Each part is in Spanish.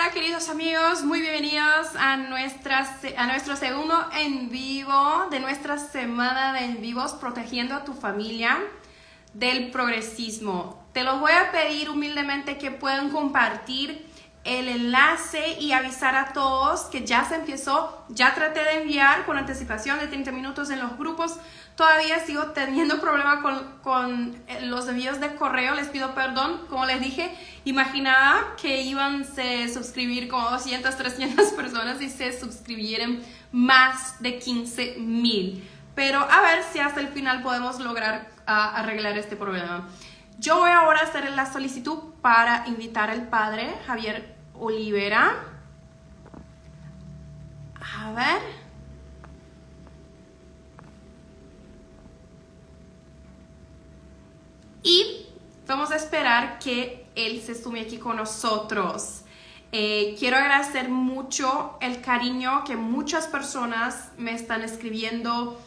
Hola queridos amigos, muy bienvenidos a nuestro segundo en vivo de nuestra semana de en vivos protegiendo a tu familia del progresismo. Te los voy a pedir humildemente que puedan compartir el enlace y avisar a todos que ya se empezó. Ya traté de enviar con anticipación de 30 minutos en los grupos. Todavía sigo teniendo problemas con los envíos de correo. Les pido perdón. Como les dije, imaginaba que iban a suscribir como 200, 300 personas y se suscribieron más de 15,000. Pero a ver si hasta el final podemos lograr arreglar este problema. Yo voy ahora a hacer la solicitud para invitar al padre Javier Olivera. A ver. Y vamos a esperar que él se sume aquí con nosotros. Quiero agradecer mucho el cariño que muchas personas me están escribiendo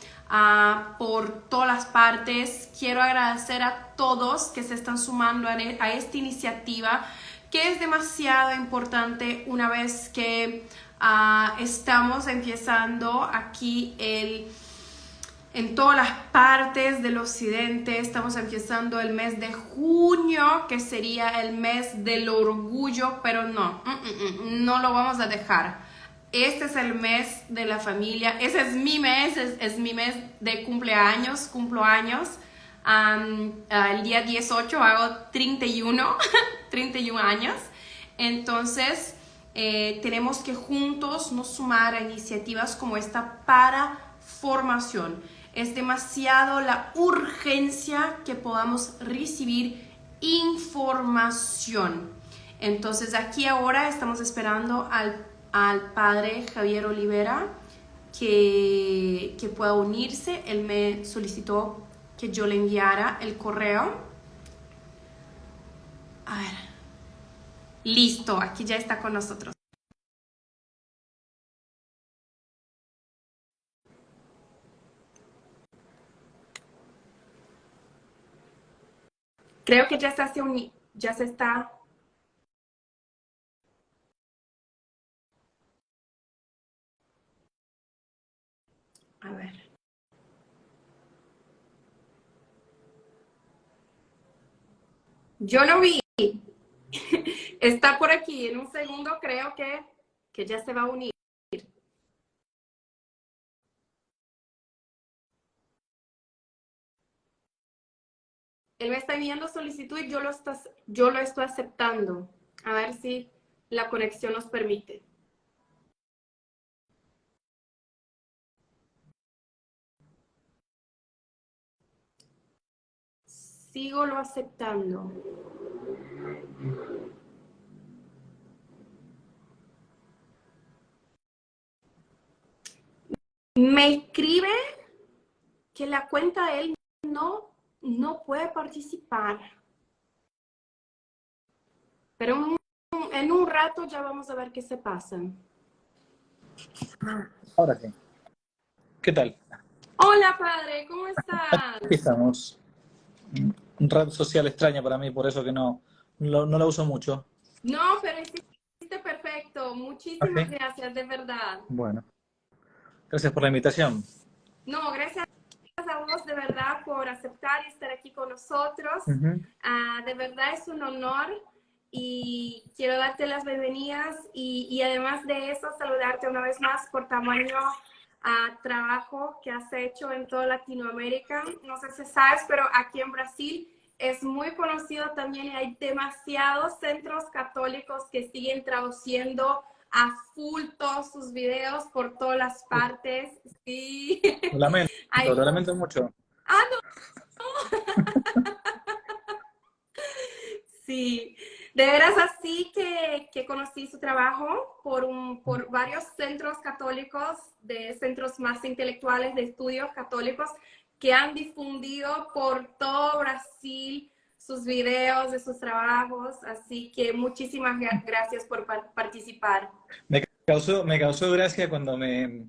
por todas las partes. Quiero agradecer a todos que se están sumando a esta iniciativa, que es demasiado importante una vez que estamos empezando aquí en todas las partes del occidente. Estamos empezando el mes de junio, que sería el mes del orgullo, pero no lo vamos a dejar. Este es el mes de la familia. Ese es mi mes, es mi mes de cumpleaños, cumplo años. El día 18 hago 31, 31 años. Entonces, tenemos que juntos nos sumar a iniciativas como esta para formación. Es demasiado la urgencia que podamos recibir información. Entonces, aquí ahora estamos esperando al padre Javier Olivera que pueda unirse. Él me solicitó que yo le enviara el correo. A ver. Listo, aquí ya está con nosotros. Creo que ya se está. A ver. Yo lo vi. Está por aquí. En un segundo creo que ya se va a unir. Él me está enviando solicitud y yo lo estoy aceptando. A ver si la conexión nos permite. Sigo lo aceptando. Me escribe que la cuenta de él no puede participar. Pero en un rato ya vamos a ver qué se pasa. Ahora sí. ¿Qué tal? Hola, padre, ¿cómo estás? Aquí estamos. Red social extraña para mí, por eso que no la uso mucho. No, pero hiciste perfecto. ¿Ah, Muchísimas sí? gracias, de verdad. Bueno, gracias por la invitación. No, gracias a vos de verdad por aceptar y estar aquí con nosotros. Ujú. De verdad es un honor y quiero darte las bienvenidas y además de eso saludarte una vez más por tamaño trabajo que has hecho en toda Latinoamérica. No sé si sabes, pero aquí en Brasil es muy conocido también y hay demasiados centros católicos que siguen traduciendo a full todos sus videos por todas las partes. Sí, hay Lo lamento mucho. no. Sí, de veras así que conocí su trabajo por varios centros católicos, de centros más intelectuales de estudios católicos, que han difundido por todo Brasil sus videos de sus trabajos. Así que muchísimas gracias por participar. Me causó gracia cuando lo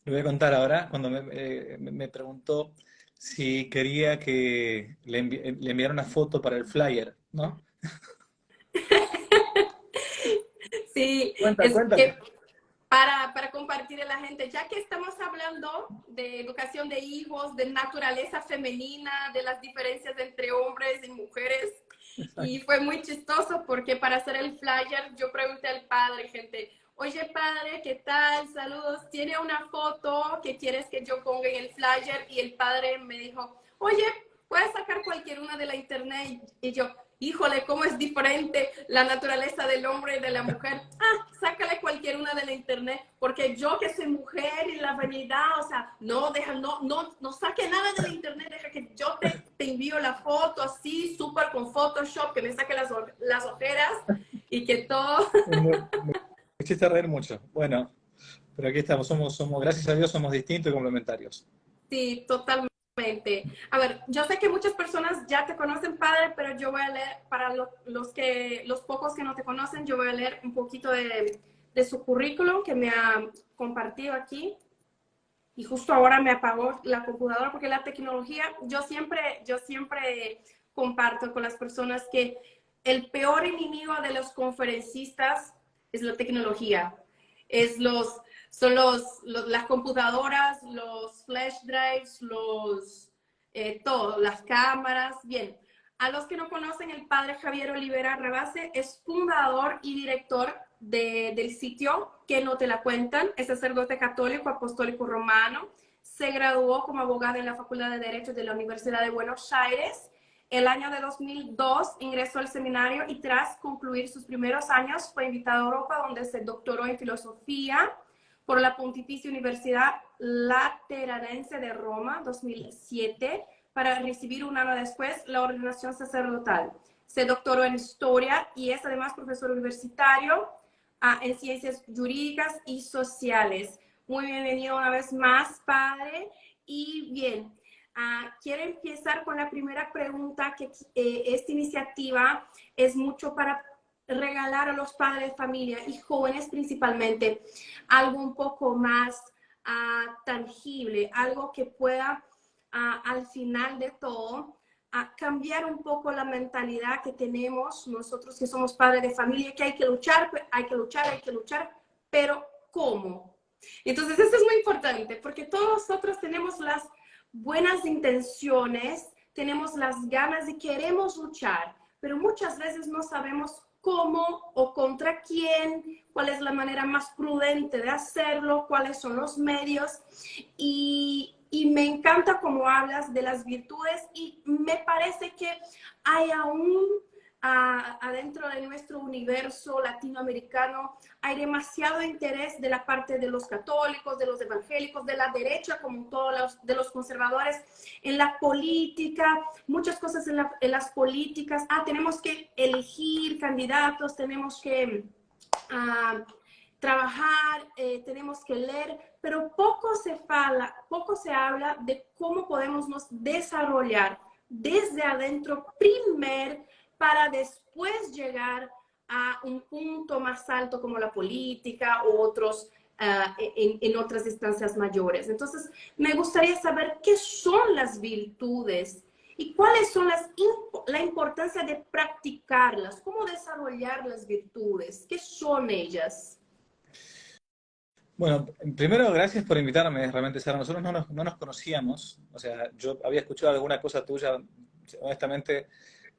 voy a contar ahora, cuando me preguntó si quería que le enviara una foto para el flyer, ¿no? Sí, es Cuéntame. que para compartir a la gente, ya que estamos hablando de educación de hijos, de naturaleza femenina, de las diferencias entre hombres y mujeres, y Exacto. fue muy chistoso porque para hacer el flyer yo pregunté al padre, gente, oye padre, ¿qué tal? Saludos, ¿tiene una foto que quieres que yo ponga en el flyer? Y el padre me dijo, oye, puedes sacar cualquier una de la internet. Y yo, híjole, cómo es diferente la naturaleza del hombre y de la mujer. Ah, sácale cualquier una de la internet, porque yo que soy mujer y la vanidad, o sea, no, deja, no saque nada de la internet, deja que yo te envío la foto así, súper con Photoshop, que me saque las ojeras y que todo. Me hiciste reír mucho. Bueno, pero aquí estamos, gracias a Dios, somos distintos y complementarios. Sí, totalmente. A ver, yo sé que muchas personas ya te conocen, padre, pero yo voy a leer, para los pocos que no te conocen, yo voy a leer un poquito de su currículum que me ha compartido aquí. Y justo ahora me apagó la computadora porque la tecnología, yo siempre comparto con las personas que el peor enemigo de los conferencistas es la tecnología. Es las computadoras, los flash drives, todo, las cámaras. Bien, a los que no conocen, el padre Javier Olivera Rabase es fundador y director del sitio Que no te la cuentan, es sacerdote católico, apostólico romano, se graduó como abogado en la Facultad de Derecho de la Universidad de Buenos Aires. El año de 2002 ingresó al seminario y tras concluir sus primeros años fue invitado a Europa, donde se doctoró en filosofía por la Pontificia Universidad Lateranense de Roma, 2007, para recibir un año después la ordenación sacerdotal. Se doctoró en historia y es además profesor universitario en ciencias jurídicas y sociales. Muy bienvenido una vez más, padre. Y bien, quiero empezar con la primera pregunta, que esta iniciativa es mucho para regalar a los padres de familia y jóvenes principalmente algo un poco más tangible, algo que pueda al final de todo a cambiar un poco la mentalidad que tenemos nosotros que somos padres de familia, que hay que luchar, hay que luchar, hay que luchar, pero ¿cómo? Entonces eso es muy importante porque todos nosotros tenemos las buenas intenciones, tenemos las ganas y queremos luchar, pero muchas veces no sabemos cómo o contra quién, cuál es la manera más prudente de hacerlo, cuáles son los medios. Y me encanta cómo hablas de las virtudes y me parece que hay aún adentro de nuestro universo latinoamericano, hay demasiado interés de la parte de los católicos, de los evangélicos, de la derecha, como todos de los conservadores, en la política, muchas cosas en las políticas. Tenemos que elegir candidatos, tenemos que trabajar, tenemos que leer, pero poco se habla de cómo podemos nos desarrollar desde adentro primero para después llegar a un punto más alto como la política u otros en otras instancias mayores. Entonces, me gustaría saber qué son las virtudes y cuáles son la importancia de practicarlas, cómo desarrollar las virtudes, qué son ellas. Bueno, primero, gracias por invitarme, realmente, Sara. Nosotros no nos conocíamos, o sea, yo había escuchado alguna cosa tuya, honestamente,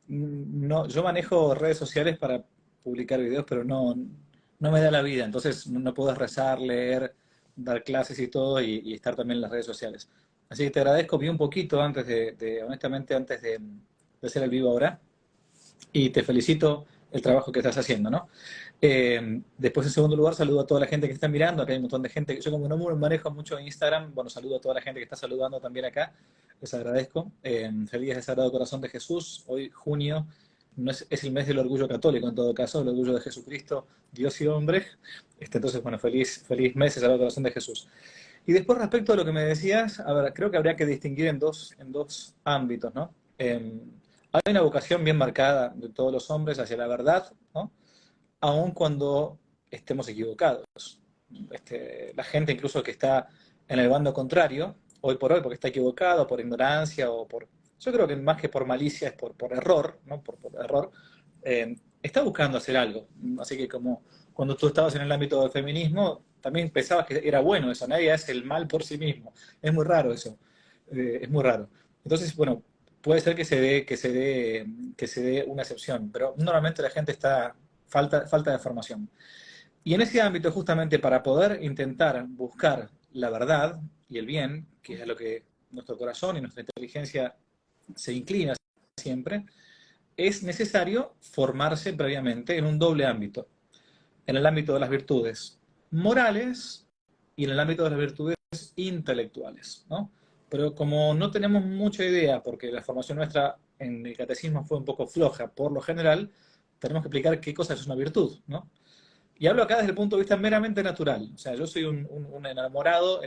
no, yo manejo redes sociales para publicar videos, pero no me da la vida, entonces no puedo rezar, leer, dar clases y todo y estar también en las redes sociales. Así que te agradezco, vi un poquito antes honestamente, antes de hacer el vivo ahora, y te felicito el trabajo que estás haciendo, ¿no? Después, en segundo lugar, saludo a toda la gente que está mirando. Acá hay un montón de gente. Yo, como no manejo mucho Instagram, bueno, saludo a toda la gente que está saludando también acá. Les agradezco. Feliz día de Sagrado Corazón de Jesús. Hoy, junio, no es el mes del orgullo católico, en todo caso, el orgullo de Jesucristo, Dios y hombre. Entonces, bueno, feliz mes de Sagrado Corazón de Jesús. Y después, respecto a lo que me decías, a ver, creo que habría que distinguir en dos ámbitos, ¿no? Hay una vocación bien marcada de todos los hombres hacia la verdad, ¿no? Aun cuando estemos equivocados. La gente incluso que está en el bando contrario, hoy por hoy, porque está equivocado, por ignorancia o por... Yo creo que más que por malicia es por error, ¿no? Por error, está buscando hacer algo. Así que como cuando tú estabas en el ámbito del feminismo, también pensabas que era bueno eso, nadie hace el mal por sí mismo. Es muy raro eso, es muy raro. Entonces, bueno, puede ser que se dé una excepción, pero normalmente la gente está, falta de formación. Y en ese ámbito, justamente para poder intentar buscar la verdad y el bien, que es a lo que nuestro corazón y nuestra inteligencia se inclina siempre, es necesario formarse previamente en un doble ámbito, en el ámbito de las virtudes morales y en el ámbito de las virtudes intelectuales, ¿no? Pero como no tenemos mucha idea, porque la formación nuestra en el catecismo fue un poco floja por lo general, tenemos que explicar qué cosa es una virtud, ¿no? Y hablo acá desde el punto de vista meramente natural. O sea, yo soy un enamorado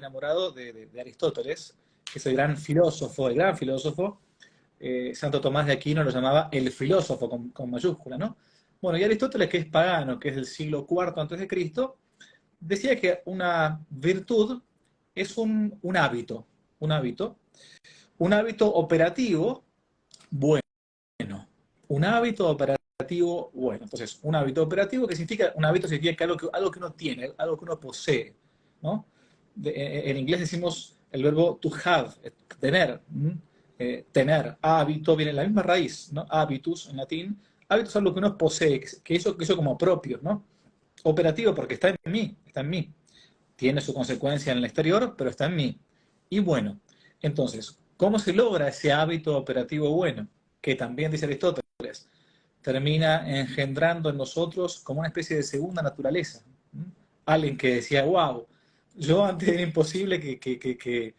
de Aristóteles, que es el gran filósofo. Santo Tomás de Aquino lo llamaba el filósofo con mayúscula, ¿no? Bueno, y Aristóteles, que es pagano, que es del siglo IV antes de Cristo, decía que una virtud es un hábito operativo bueno, un hábito operativo bueno. Entonces, un hábito operativo, un hábito significa que algo que uno tiene, algo que uno posee, ¿no? En inglés decimos el verbo to have, tener, tener, hábito, viene de la misma raíz, ¿no? Habitus en latín, hábito es algo que uno posee, que eso como propio, ¿no? Operativo porque está en mí. Tiene su consecuencia en el exterior, pero está en mí. Y bueno, entonces, ¿cómo se logra ese hábito operativo bueno? Que también dice Aristóteles, termina engendrando en nosotros como una especie de segunda naturaleza. ¿Mm? Alguien que decía, wow, yo antes era imposible que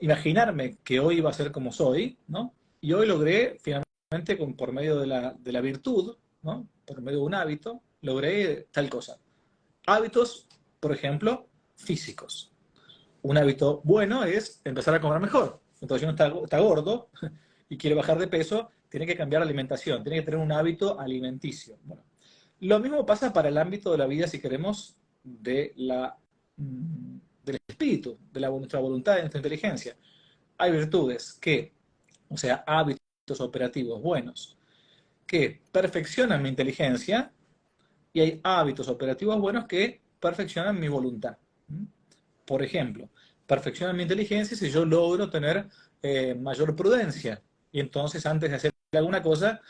imaginarme que hoy iba a ser como soy, ¿no? Y hoy logré, finalmente, por medio de la virtud, ¿no? Por medio de un hábito, logré tal cosa. Hábitos, por ejemplo, físicos. Un hábito bueno es empezar a comer mejor. Entonces, si uno está gordo y quiere bajar de peso, tiene que cambiar la alimentación, tiene que tener un hábito alimenticio. Bueno, lo mismo pasa para el ámbito de la vida, si queremos, del espíritu, de nuestra voluntad, de nuestra inteligencia. Hay virtudes o sea, hábitos operativos buenos, que perfeccionan mi inteligencia y hay hábitos operativos buenos que perfeccionan mi voluntad. Por ejemplo, perfeccionan mi inteligencia si yo logro tener mayor prudencia. Y entonces, antes de hacer alguna cosa,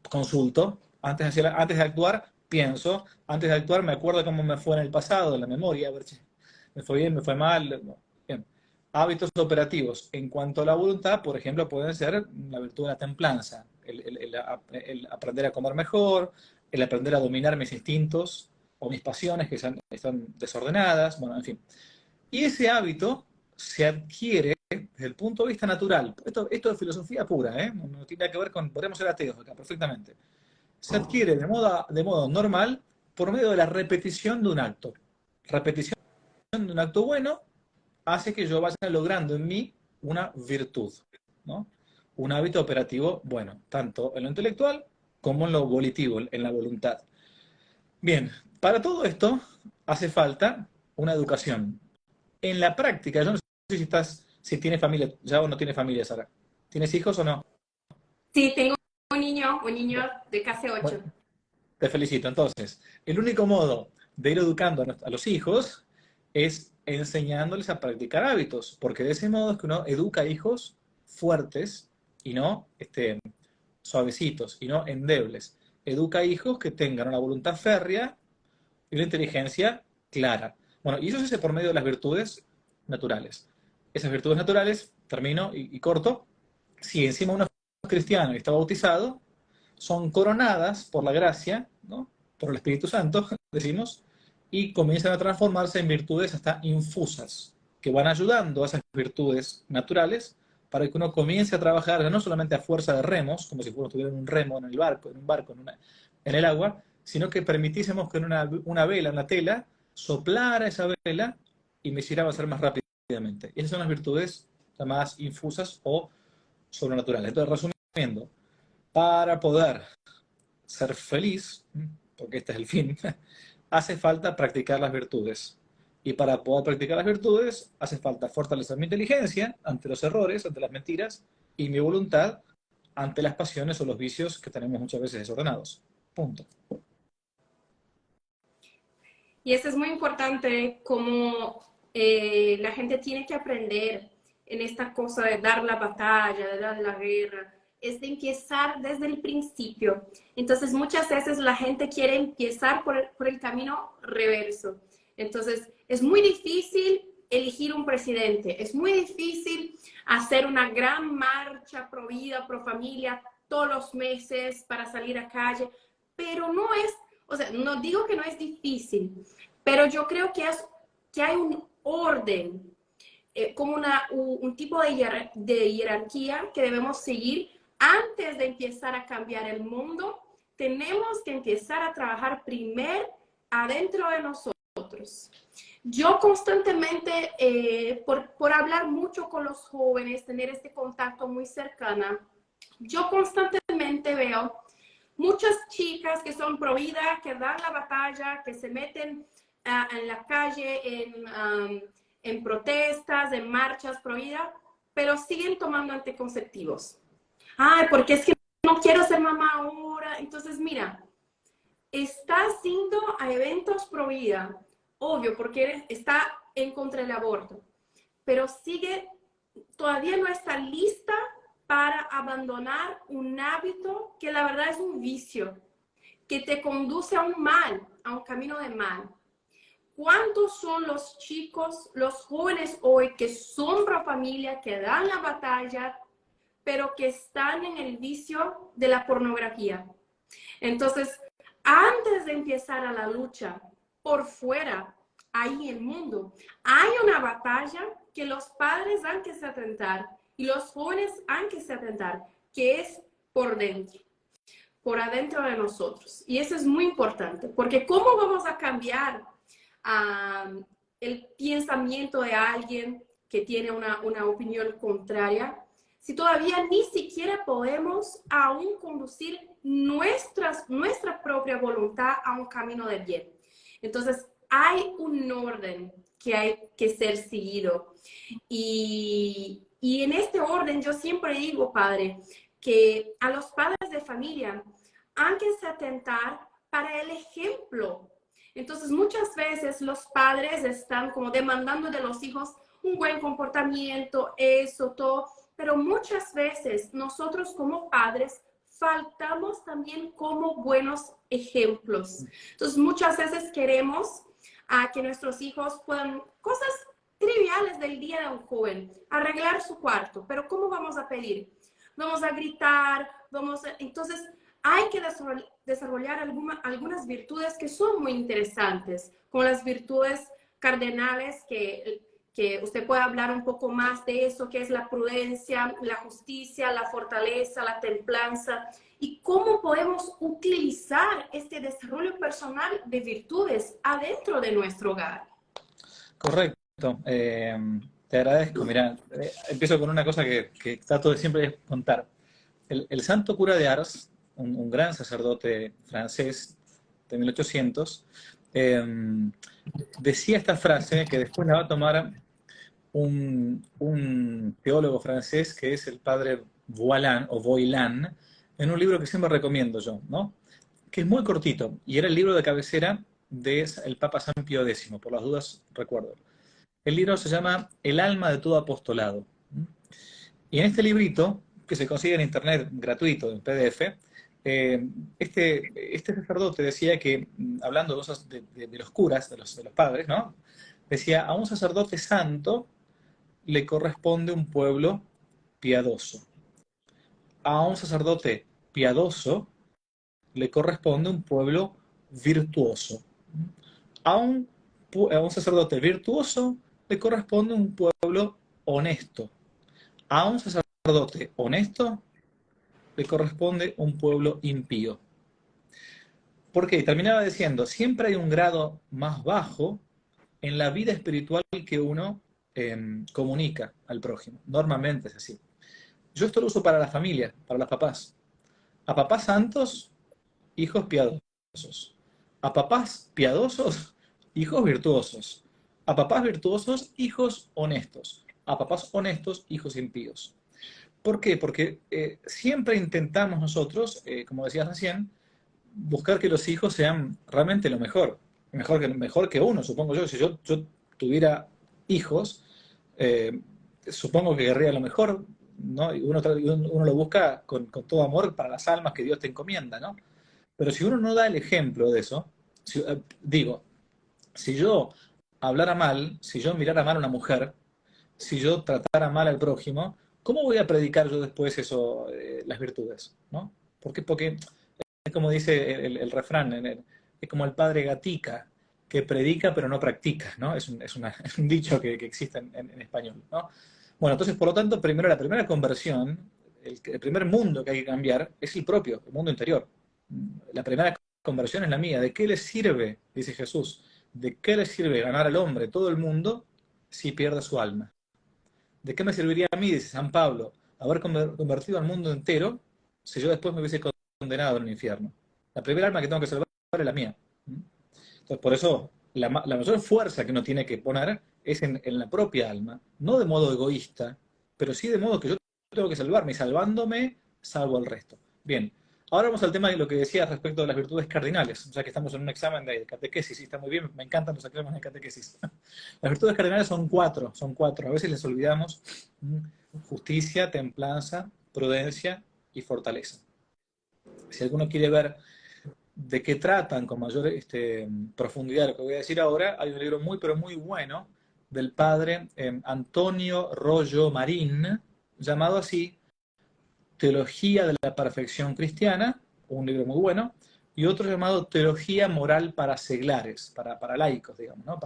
consulto. Antes de actuar, pienso. Antes de actuar, me acuerdo cómo me fue en el pasado, en la memoria. A ver si me fue bien, me fue mal. Bien. Hábitos operativos. En cuanto a la voluntad, por ejemplo, pueden ser la virtud de la templanza, el aprender a comer mejor, el aprender a dominar mis instintos o mis pasiones que están desordenadas, bueno, en fin. Y ese hábito se adquiere desde el punto de vista natural. Esto es filosofía pura, ¿eh? No tiene nada que ver podemos ser ateos acá, perfectamente. Se adquiere de modo normal por medio de la repetición de un acto. Repetición de un acto bueno hace que yo vaya logrando en mí una virtud, ¿no? Un hábito operativo bueno, tanto en lo intelectual como en lo volitivo, en la voluntad. Bien, para todo esto hace falta una educación. En la práctica, yo no sé si tienes familia, ya o no tienes familia, Sara. ¿Tienes hijos o no? Sí, tengo un niño Bueno, de casi 8. bueno, te felicito. Entonces, el único modo de ir educando a los hijos es enseñándoles a practicar hábitos, porque de ese modo es que uno educa a hijos fuertes y no suavecitos y no endebles. Educa a hijos que tengan una voluntad férrea y una inteligencia clara. Bueno, y eso se hace por medio de las virtudes naturales. Esas virtudes naturales, termino y corto, si encima uno es cristiano y está bautizado, son coronadas por la gracia, ¿no? Por el Espíritu Santo, decimos, y comienzan a transformarse en virtudes hasta infusas, que van ayudando a esas virtudes naturales para que uno comience a trabajar no solamente a fuerza de remos, como si uno estuviera en un remo en el barco, en el agua, sino que permitiésemos que en una vela, una tela, soplara esa vela y me hiciera avanzar más rápidamente. Y esas son las virtudes llamadas infusas o sobrenaturales. Entonces, resumiendo, para poder ser feliz, porque este es el fin, hace falta practicar las virtudes. Y para poder practicar las virtudes, hace falta fortalecer mi inteligencia ante los errores, ante las mentiras, y mi voluntad ante las pasiones o los vicios que tenemos muchas veces desordenados. Punto. Y eso es muy importante, como la gente tiene que aprender en esta cosa de dar la batalla, de dar la guerra, es de empezar desde el principio. Entonces, muchas veces la gente quiere empezar por el camino reverso. Entonces, es muy difícil elegir un presidente, es muy difícil hacer una gran marcha pro vida, pro familia todos los meses para salir a calle, pero no es, o sea, no digo que no es difícil, pero yo creo que hay un orden, como un tipo de jerarquía que debemos seguir antes de empezar a cambiar el mundo. Tenemos que empezar a trabajar primero adentro de nosotros. Yo constantemente, por hablar mucho con los jóvenes, tener este contacto muy cercano, yo constantemente veo muchas chicas que son pro vida, que dan la batalla, que se meten en la calle, en protestas, en marchas pro vida, pero siguen tomando anticonceptivos. Ay, porque es que no quiero ser mamá ahora. Entonces, mira, estás yendo a eventos pro vida, obvio, porque está en contra del aborto, pero todavía no está lista para abandonar un hábito que la verdad es un vicio, que te conduce a un mal, a un camino de mal. ¿Cuántos son los chicos, los jóvenes hoy que son pro familia, que dan la batalla, pero que están en el vicio de la pornografía? Entonces, antes de empezar a la lucha por fuera, ahí en el mundo, hay una batalla que los padres han que se atentar y los jóvenes han que se atentar, que es por dentro, por adentro de nosotros. Y eso es muy importante, porque ¿cómo vamos a cambiar el pensamiento de alguien que tiene una opinión contraria si todavía ni siquiera podemos aún conducir nuestra propia voluntad a un camino de bien? Entonces, hay un orden que hay que ser seguido. Y en este orden yo siempre digo, padre, que a los padres de familia hay que se atentar para el ejemplo. Entonces, muchas veces los padres están como demandando de los hijos un buen comportamiento, eso, todo, pero muchas veces nosotros como padres faltamos también como buenos ejemplos. Entonces, muchas veces queremos que nuestros hijos puedan, cosas triviales del día de un joven, arreglar su cuarto, pero ¿cómo vamos a pedir? Vamos a gritar, entonces hay que desarrollar algunas virtudes que son muy interesantes, como las virtudes cardenales que usted puede hablar un poco más de eso, que es la prudencia, la justicia, la fortaleza, la templanza, y cómo podemos utilizar este desarrollo personal de virtudes adentro de nuestro hogar. Correcto. Te agradezco. Mira, empiezo con una cosa que trato de siempre contar. El santo cura de Ars, un gran sacerdote francés de 1800, decía esta frase que después la va a tomar un teólogo francés que es el padre Boilan, en un libro que siempre recomiendo yo, ¿no? Que es muy cortito, y era el libro de cabecera del Papa San Pío X, por las dudas recuerdo. El libro se llama El alma de todo apostolado. Y en este librito, que se consigue en internet gratuito, en PDF, este sacerdote decía que, hablando de los curas, de los padres, ¿no? Decía, a un sacerdote santo le corresponde un pueblo piadoso. A un sacerdote piadoso le corresponde un pueblo virtuoso. A un sacerdote virtuoso le corresponde un pueblo honesto. A un sacerdote honesto le corresponde un pueblo impío. ¿Por qué? Terminaba diciendo, siempre hay un grado más bajo en la vida espiritual que uno comunica al prójimo. Normalmente es así. Yo esto lo uso para la familia, para los papás. A papás santos, hijos piadosos. A papás piadosos, hijos virtuosos. A papás virtuosos, hijos honestos. A papás honestos, hijos impíos. ¿Por qué? Porque siempre intentamos nosotros, como decías recién, buscar que los hijos sean realmente lo mejor. mejor que uno, supongo yo. Si yo tuviera hijos, supongo que querría lo mejor, ¿no? Y uno lo busca con todo amor para las almas que Dios te encomienda, ¿no? Pero si uno no da el ejemplo de eso, digo, si yo hablara mal, si yo mirara mal a una mujer, si yo tratara mal al prójimo, ¿cómo voy a predicar yo después eso, las virtudes? ¿No? ¿Por qué? Porque es como dice el refrán, es como el padre Gatica, que predica pero no practica, ¿no? Es un dicho que existe en español, ¿no? Bueno, entonces, por lo tanto, primero la primera conversión, el primer mundo que hay que cambiar es el propio, el mundo interior. La primera conversión es la mía. ¿De qué le sirve, dice Jesús, de qué le sirve ganar al hombre todo el mundo si pierde su alma? ¿De qué me serviría a mí, dice San Pablo, haber convertido al mundo entero si yo después me hubiese condenado en el infierno? La primera alma que tengo que salvar es la mía. Entonces, por eso, la mayor fuerza que uno tiene que poner es en la propia alma, no de modo egoísta, pero sí de modo que yo tengo que salvarme, y salvándome, salvo al resto. Bien, ahora vamos al tema de lo que decía respecto de las virtudes cardinales, ya que estamos en un examen de catequesis, y está muy bien, me encantan los exámenes de catequesis. Las virtudes cardinales son cuatro, a veces les olvidamos: justicia, templanza, prudencia y fortaleza. Si alguno quiere ver de qué tratan con mayor profundidad lo que voy a decir ahora, hay un libro muy, pero muy bueno del padre Antonio Rollo Marín, llamado así Teología de la Perfección Cristiana, un libro muy bueno, y otro llamado Teología Moral para Seglares, para laicos, digamos, ¿no?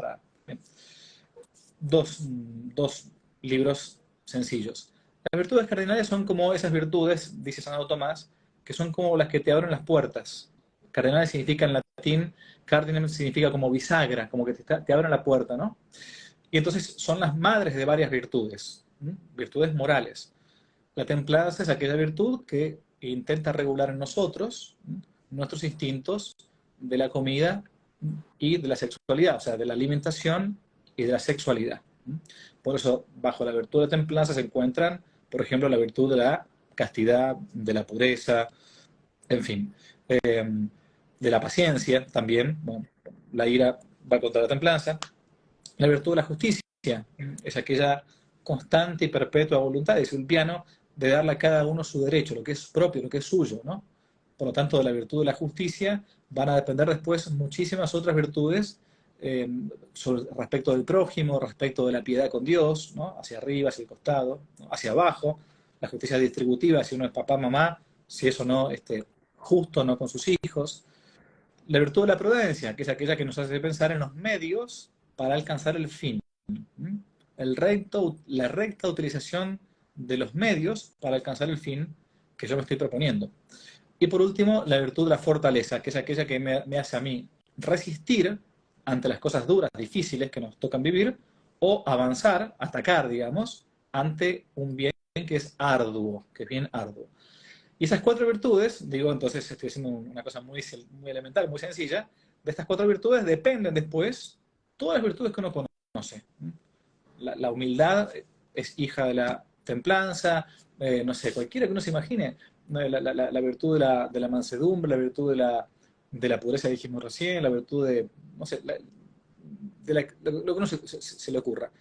Bien, dos libros sencillos. Las virtudes cardinales son como esas virtudes, dice Santo Tomás, que son como las que te abren las puertas. Cardinales significa en latín, cardinal significa como bisagra, como que te abren la puerta, ¿no? Y entonces son las madres de varias virtudes, virtudes morales. La templanza es aquella virtud que intenta regular en nosotros nuestros instintos de la comida y de la sexualidad, o sea, de la alimentación y de la sexualidad. Por eso, bajo la virtud de templanza se encuentran, por ejemplo, la virtud de la castidad, de la pureza, en fin, de la paciencia también. Bueno, la ira va contra la templanza. La virtud de la justicia es aquella constante y perpetua voluntad, dice Ulpiano, de darle a cada uno su derecho, lo que es propio, lo que es suyo, ¿no? Por lo tanto, de la virtud de la justicia van a depender después muchísimas otras virtudes respecto del prójimo, respecto de la piedad con Dios, ¿no? Hacia arriba, hacia el costado, ¿no? Hacia abajo, la justicia distributiva, si uno es papá, mamá, si eso no, justo no con sus hijos. La virtud de la prudencia, que es aquella que nos hace pensar en los medios para alcanzar el fin. La recta utilización de los medios para alcanzar el fin que yo me estoy proponiendo. Y por último, la virtud de la fortaleza, que es aquella que me hace a mí resistir ante las cosas duras, difíciles que nos tocan vivir, o avanzar, atacar, digamos, ante un bien que es arduo, que es bien arduo. Y esas cuatro virtudes, digo, entonces estoy haciendo una cosa muy, muy elemental, muy sencilla, de estas cuatro virtudes dependen después todas las virtudes que uno conoce. La humildad es hija de la templanza, no sé, cualquiera que uno se imagine, la virtud de la mansedumbre, la virtud de la pureza, dijimos recién, la virtud de, no sé, lo que uno se le ocurra.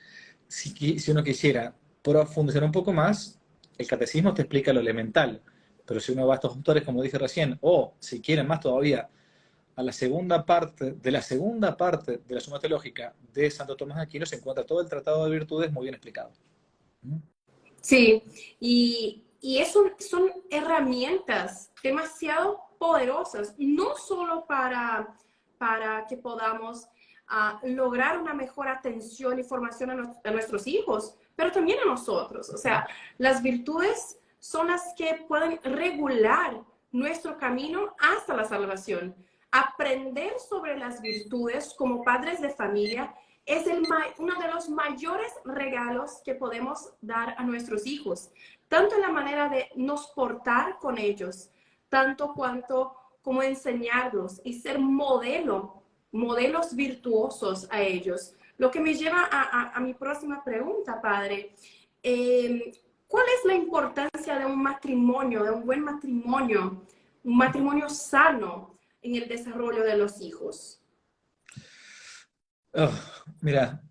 Si uno quisiera profundizar un poco más, el catecismo te explica lo elemental, pero si uno va a estos autores, como dije recién, o si quieren más todavía, a la segunda parte de la Suma Teológica de Santo Tomás de Aquino se encuentra todo el Tratado de Virtudes muy bien explicado. Sí, y son herramientas demasiado poderosas, no solo para que podamos lograr una mejor atención y formación a nuestros hijos, pero también a nosotros. O sea, las virtudes son las que pueden regular nuestro camino hasta la salvación. Aprender sobre las virtudes como padres de familia es uno de los mayores regalos que podemos dar a nuestros hijos, tanto en la manera de nos portar con ellos, tanto como enseñarlos y ser modelos virtuosos a ellos. Lo que me lleva a mi próxima pregunta, padre. ¿Cuál es la importancia de un matrimonio, de un buen matrimonio, un matrimonio sano en el desarrollo de los hijos? Oh, mira,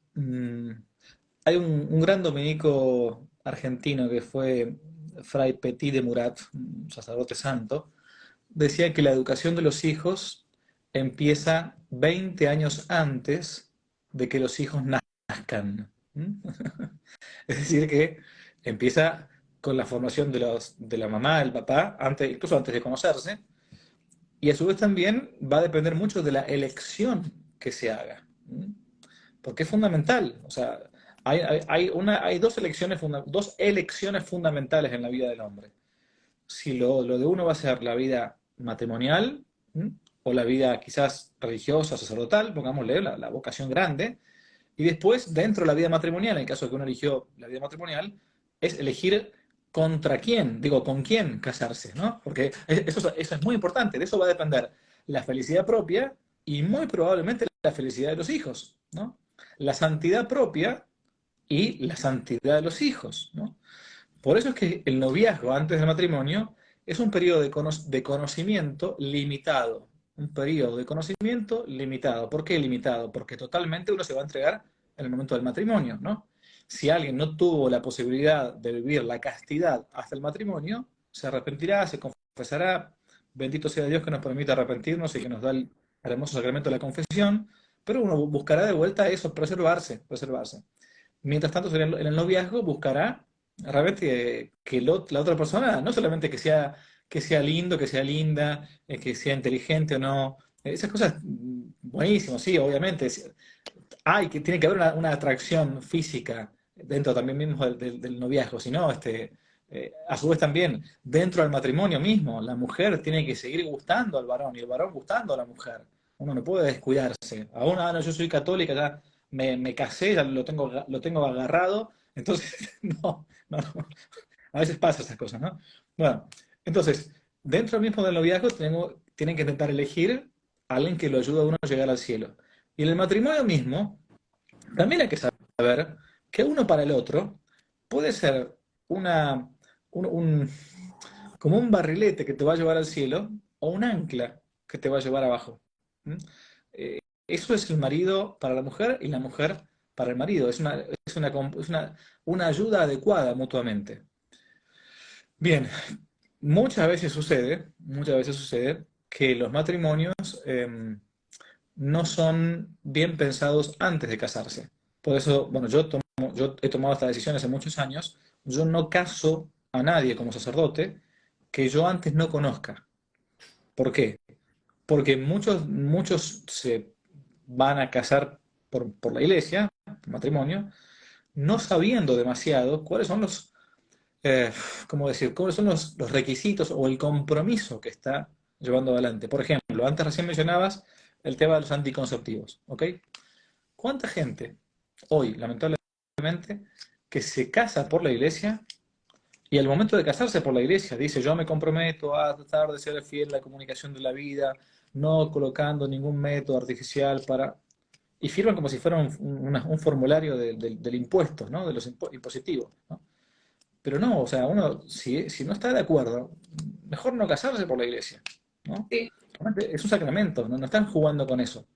hay un gran dominico argentino que fue Fray Petit de Murat, un sacerdote santo, decía que la educación de los hijos empieza 20 años antes de que los hijos nazcan. ¿Mm? Es decir, que empieza con la formación de la mamá, del papá, antes, incluso antes de conocerse, y a su vez también va a depender mucho de la elección que se haga. ¿Mm? Porque es fundamental. O sea, hay dos elecciones fundamentales en la vida del hombre. Si lo de uno va a ser la vida matrimonial, ¿m? O la vida quizás religiosa, sacerdotal, pongámosle la vocación grande, y después, dentro de la vida matrimonial, en el caso de que uno eligió la vida matrimonial, es elegir contra quién, digo, con quién casarse, ¿no? Porque eso es muy importante, de eso va a depender la felicidad propia y muy probablemente la felicidad de los hijos, ¿no? La santidad propia y la santidad de los hijos, ¿no? Por eso es que el noviazgo antes del matrimonio es un periodo de conocimiento limitado. Un periodo de conocimiento limitado. ¿Por qué limitado? Porque totalmente uno se va a entregar en el momento del matrimonio, ¿no? Si alguien no tuvo la posibilidad de vivir la castidad hasta el matrimonio, se arrepentirá, se confesará. Bendito sea Dios que nos permite arrepentirnos y que nos da el hermoso sacramento de la confesión, pero uno buscará de vuelta eso, preservarse, preservarse. Mientras tanto, en el noviazgo buscará realmente que la otra persona, no solamente que sea lindo, que sea linda, que sea inteligente o no, esas cosas, buenísimo, sí, obviamente. Hay que tiene que haber una atracción física dentro también mismo del noviazgo, si no, a su vez también, dentro del matrimonio mismo, la mujer tiene que seguir gustando al varón y el varón gustando a la mujer. Uno no puede descuidarse. Aún, no, yo soy católica, ya me casé, ya lo tengo agarrado, entonces, no. A veces pasa esas cosas, ¿no? Bueno, entonces, dentro mismo del noviazgo tienen que intentar elegir a alguien que lo ayude a uno a llegar al cielo. Y en el matrimonio mismo, también hay que saber que uno para el otro puede ser una, un- como un barrilete que te va a llevar al cielo o un ancla que te va a llevar abajo. ¿Mm? Eh, Eso es el marido para la mujer y la mujer para el marido. Es una ayuda adecuada mutuamente. Bien, muchas veces sucede que los matrimonios no son bien pensados antes de casarse. Por eso, bueno, yo he tomado esta decisión hace muchos años. Yo no caso a nadie como sacerdote que yo antes no conozca. ¿Por qué? Porque muchos se van a casar por la iglesia, por matrimonio, no sabiendo demasiado cuáles son eh, ¿cómo decir? ¿Cuáles son los requisitos o el compromiso que está llevando adelante? Por ejemplo, antes recién mencionabas el tema de los anticonceptivos, ¿ok? ¿Cuánta gente hoy, lamentablemente, que se casa por la iglesia y al momento de casarse por la iglesia dice, yo me comprometo a tratar de ser fiel a la comunicación de la vida, no colocando ningún método artificial para... Y firman como si fuera un formulario del impuesto, ¿no? De los impositivos, ¿no? Pero no, o sea, uno, si no está de acuerdo, mejor no casarse por la iglesia, ¿no? Sí. Realmente es un sacramento, no están jugando con eso.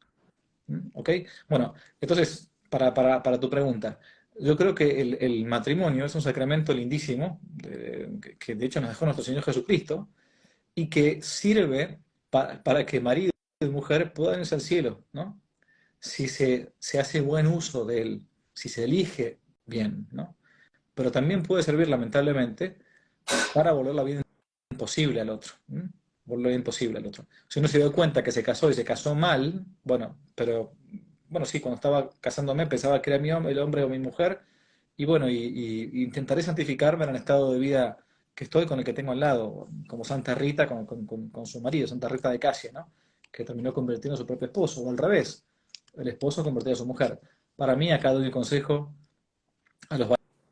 ¿Ok? Bueno, entonces, para tu pregunta, yo creo que el matrimonio es un sacramento lindísimo, que de hecho nos dejó nuestro Señor Jesucristo, y que sirve para que marido y mujer puedan irse al cielo, ¿no? Si se hace buen uso de él, si se elige bien, ¿no? Pero también puede servir, lamentablemente, para volver la vida imposible al otro. ¿M? Volver imposible al otro. Si uno se dio cuenta que se casó y se casó mal, bueno, pero bueno, sí, cuando estaba casándome pensaba que era el hombre o mi mujer, y bueno, y intentaré santificarme en el estado de vida que estoy con el que tengo al lado, como Santa Rita con su marido, Santa Rita de Casia, ¿no? Que terminó convirtiendo a su propio esposo, o al revés, el esposo convirtió a su mujer. Para mí, acá doy un consejo a los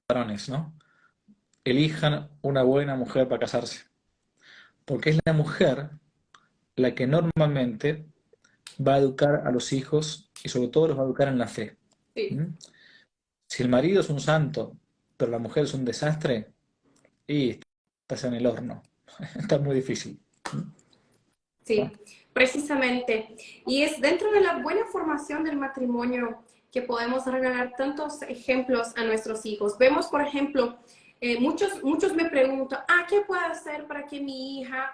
varones, ¿no? Elijan una buena mujer para casarse, porque es la mujer la que normalmente va a educar a los hijos y sobre todo los va a educar en la fe. Sí. ¿Mm? Si el marido es un santo, pero la mujer es un desastre, y estás en el horno. Está muy difícil. Sí, precisamente. Y es dentro de la buena formación del matrimonio que podemos regalar tantos ejemplos a nuestros hijos. Vemos, por ejemplo, muchos me preguntan, ¿qué puedo hacer para que mi hija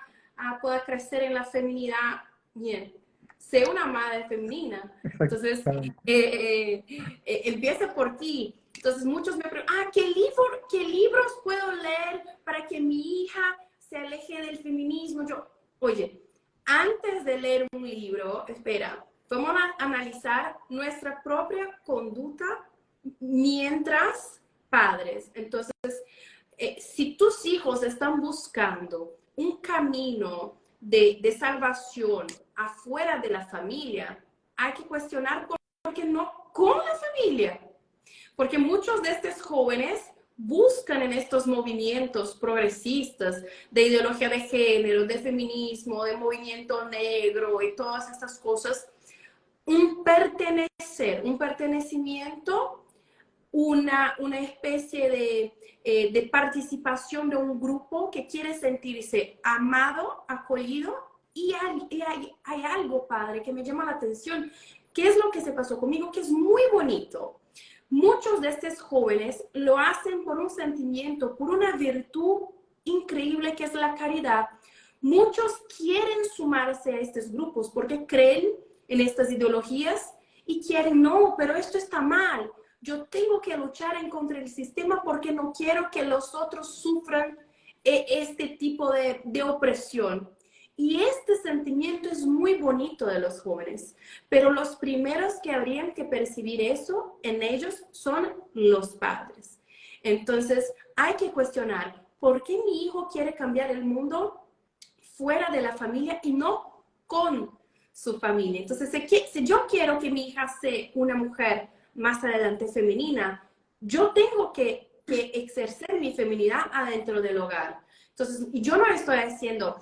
pueda crecer en la feminidad? Bien, sé una madre femenina. Entonces, Exactamente. empieza por ti. Entonces, muchos me preguntan, ¿qué libros puedo leer para que mi hija se aleje del feminismo? Oye, antes de leer un libro, espera, vamos a analizar nuestra propia conducta mientras padres. Entonces, si tus hijos están buscando un camino de salvación afuera de la familia, hay que cuestionar por qué no con la familia. Porque muchos de estos jóvenes buscan en estos movimientos progresistas de ideología de género, de feminismo, de movimiento negro y todas estas cosas, un pertenecimiento, una especie de participación de un grupo que quiere sentirse amado, acogido. Y hay algo, padre, que me llama la atención. ¿Qué es lo que se pasó conmigo? Que es muy bonito. Muchos de estos jóvenes lo hacen por un sentimiento, por una virtud increíble que es la caridad. Muchos quieren sumarse a estos grupos porque creen en estas ideologías y quieren, no, pero esto está mal. Yo tengo que luchar en contra del sistema porque no quiero que los otros sufran este tipo de opresión. Y este sentimiento es muy bonito de los jóvenes, pero los primeros que habrían que percibir eso en ellos son los padres. Entonces, hay que cuestionar, ¿por qué mi hijo quiere cambiar el mundo fuera de la familia y no con su familia? Entonces, si yo quiero que mi hija sea una mujer más adelante femenina, yo tengo que ejercer mi feminidad adentro del hogar. Entonces, yo no estoy haciendo,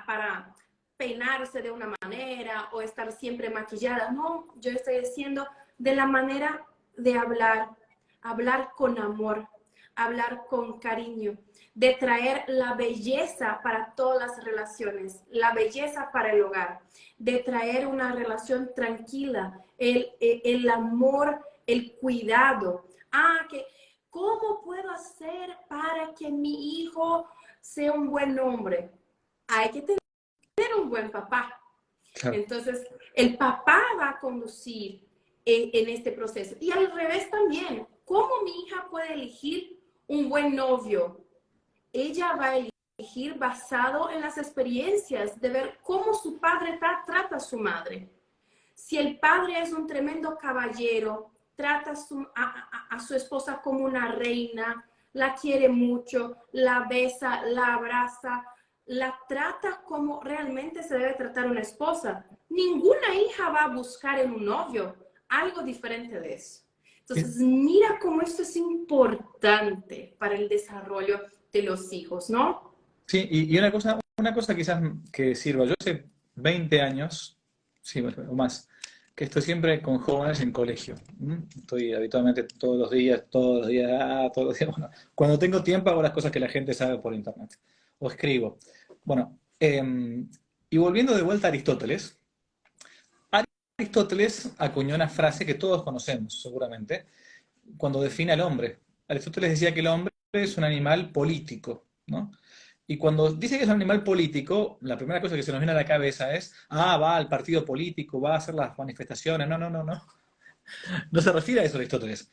para peinarse de una manera o estar siempre maquillada. No, yo estoy diciendo de la manera de hablar con amor, hablar con cariño, de traer la belleza para todas las relaciones, la belleza para el hogar, de traer una relación tranquila, el amor, el cuidado. ¿Cómo puedo hacer para que mi hijo sea un buen hombre? Hay que tener un buen papá. Claro. Entonces, el papá va a conducir en este proceso. Y al revés también, ¿cómo mi hija puede elegir un buen novio? Ella va a elegir basado en las experiencias de ver cómo su padre trata a su madre. Si el padre es un tremendo caballero, trata a su esposa como una reina, la quiere mucho, la besa, la abraza, la trata como realmente se debe tratar una esposa. Ninguna hija va a buscar en un novio algo diferente de eso. Entonces, mira cómo esto es importante para el desarrollo de los hijos, ¿no? Sí, y una cosa quizás que sirva. Yo hace 20 años, sí, o más, que estoy siempre con jóvenes en colegio. Estoy habitualmente todos los días, todos los días. Bueno, cuando tengo tiempo hago las cosas que la gente sabe por internet. O escribo. Bueno, y volviendo de vuelta a Aristóteles, Aristóteles acuñó una frase que todos conocemos, seguramente, cuando define al hombre. Aristóteles decía que el hombre es un animal político, ¿no? Y cuando dice que es un animal político, la primera cosa que se nos viene a la cabeza es, va al partido político, va a hacer las manifestaciones. No, no, no, no. No se refiere a eso Aristóteles.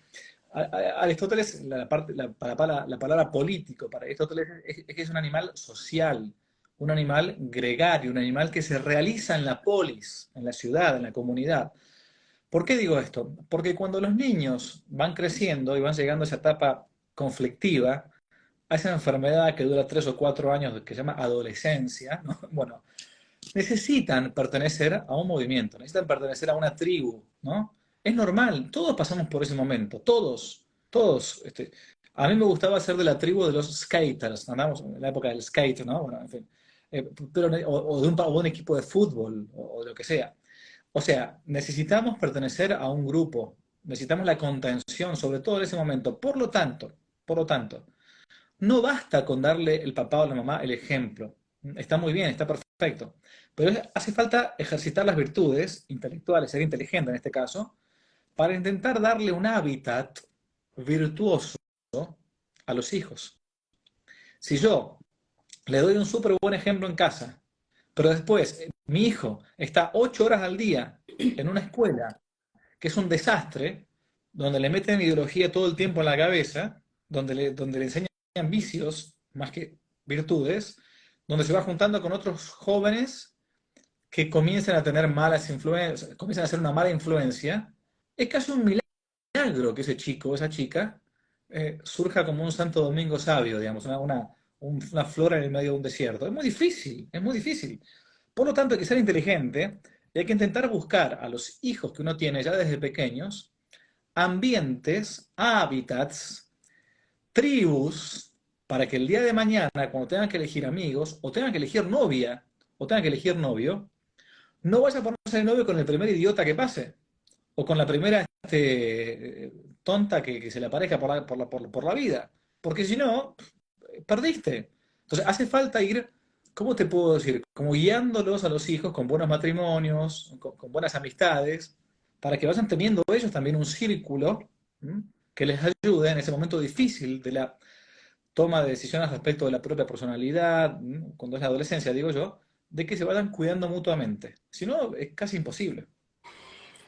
Aristóteles, la palabra político para Aristóteles es que es un animal social, un animal gregario, un animal que se realiza en la polis, en la ciudad, en la comunidad. ¿Por qué digo esto? Porque cuando los niños van creciendo y van llegando a esa etapa conflictiva, a esa enfermedad que dura 3 o 4 años, que se llama adolescencia, ¿no? Bueno, necesitan pertenecer a un movimiento, necesitan pertenecer a una tribu, ¿no? Es normal, todos pasamos por ese momento, todos. A mí me gustaba ser de la tribu de los skaters, andamos en la época del skate, ¿no? Bueno, en fin. O de un equipo de fútbol, o de lo que sea. O sea, necesitamos pertenecer a un grupo, necesitamos la contención, sobre todo en ese momento. Por lo tanto, no basta con darle el papá o la mamá el ejemplo. Está muy bien, está perfecto. Pero hace falta ejercitar las virtudes intelectuales, ser inteligente en este caso, para intentar darle un hábitat virtuoso a los hijos. Si yo le doy un súper buen ejemplo en casa, pero después mi hijo está 8 horas al día en una escuela que es un desastre, donde le meten ideología todo el tiempo en la cabeza, donde le enseñan vicios más que virtudes, donde se va juntando con otros jóvenes que comienzan a tener malas influencias, comienzan a ser una mala influencia, es casi un milagro que ese chico o esa chica surja como un Santo Domingo sabio, digamos, una flor en el medio de un desierto. Es muy difícil, es muy difícil. Por lo tanto, hay que ser inteligente y hay que intentar buscar a los hijos que uno tiene ya desde pequeños ambientes, hábitats, tribus, para que el día de mañana, cuando tengan que elegir amigos, o tengan que elegir novia, o tengan que elegir novio, no vaya a ponerse de novio con el primer idiota que pase, o con la primera tonta que se le aparezca por la vida, porque si no, perdiste. Entonces hace falta ir, ¿cómo te puedo decir? Como guiándolos a los hijos con buenos matrimonios, con buenas amistades, para que vayan teniendo ellos también un círculo, ¿m? Que les ayude en ese momento difícil de la toma de decisiones respecto de la propia personalidad, ¿m? Cuando es la adolescencia, digo yo, de que se vayan cuidando mutuamente. Si no, es casi imposible.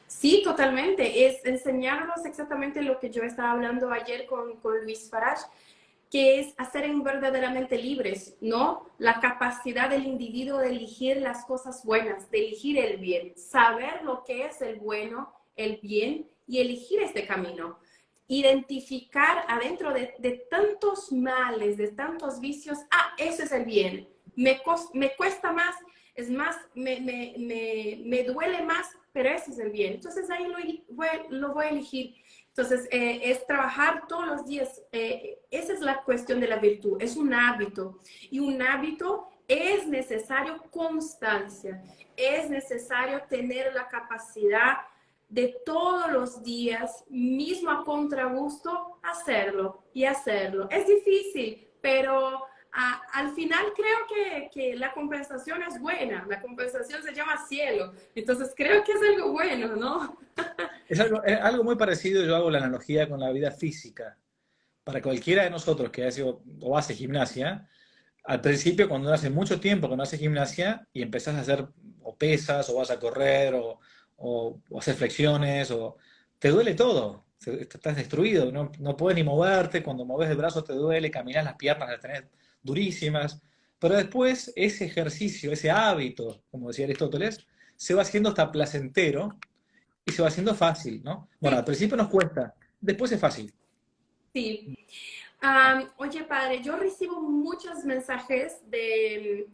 Sí, totalmente. Es enseñarnos exactamente lo que yo estaba hablando ayer con Luis Farage, que es hacer verdaderamente libres, ¿no? La capacidad del individuo de elegir las cosas buenas, de elegir el bien, saber lo que es el bueno, el bien y elegir este camino. Identificar adentro de tantos males, de tantos vicios, ese es el bien. Me cuesta más, es más, me duele más, pero ese es el bien. Entonces ahí lo voy a elegir. Entonces, es trabajar todos los días. Esa es la cuestión de la virtud. Es un hábito. Y un hábito es necesario constancia. Es necesario tener la capacidad de todos los días, mismo a contragusto, hacerlo y hacerlo. Es difícil, pero al final creo que la compensación es buena. La compensación se llama cielo. Entonces, creo que es algo bueno, ¿no? Es algo muy parecido, yo hago la analogía con la vida física. Para cualquiera de nosotros que hace o hace gimnasia, al principio cuando hace mucho tiempo que no hace gimnasia y empezás a hacer o pesas o vas a correr o hacer flexiones, o te duele todo, estás destruido, no puedes ni moverte, cuando mueves el brazo te duele, caminas las piernas las tenés durísimas, pero después ese ejercicio, ese hábito, como decía Aristóteles, se va haciendo hasta placentero y se va haciendo fácil, ¿no? Bueno, al Sí, principio nos cuesta, después es fácil. sí. Oye, padre, yo recibo muchos mensajes de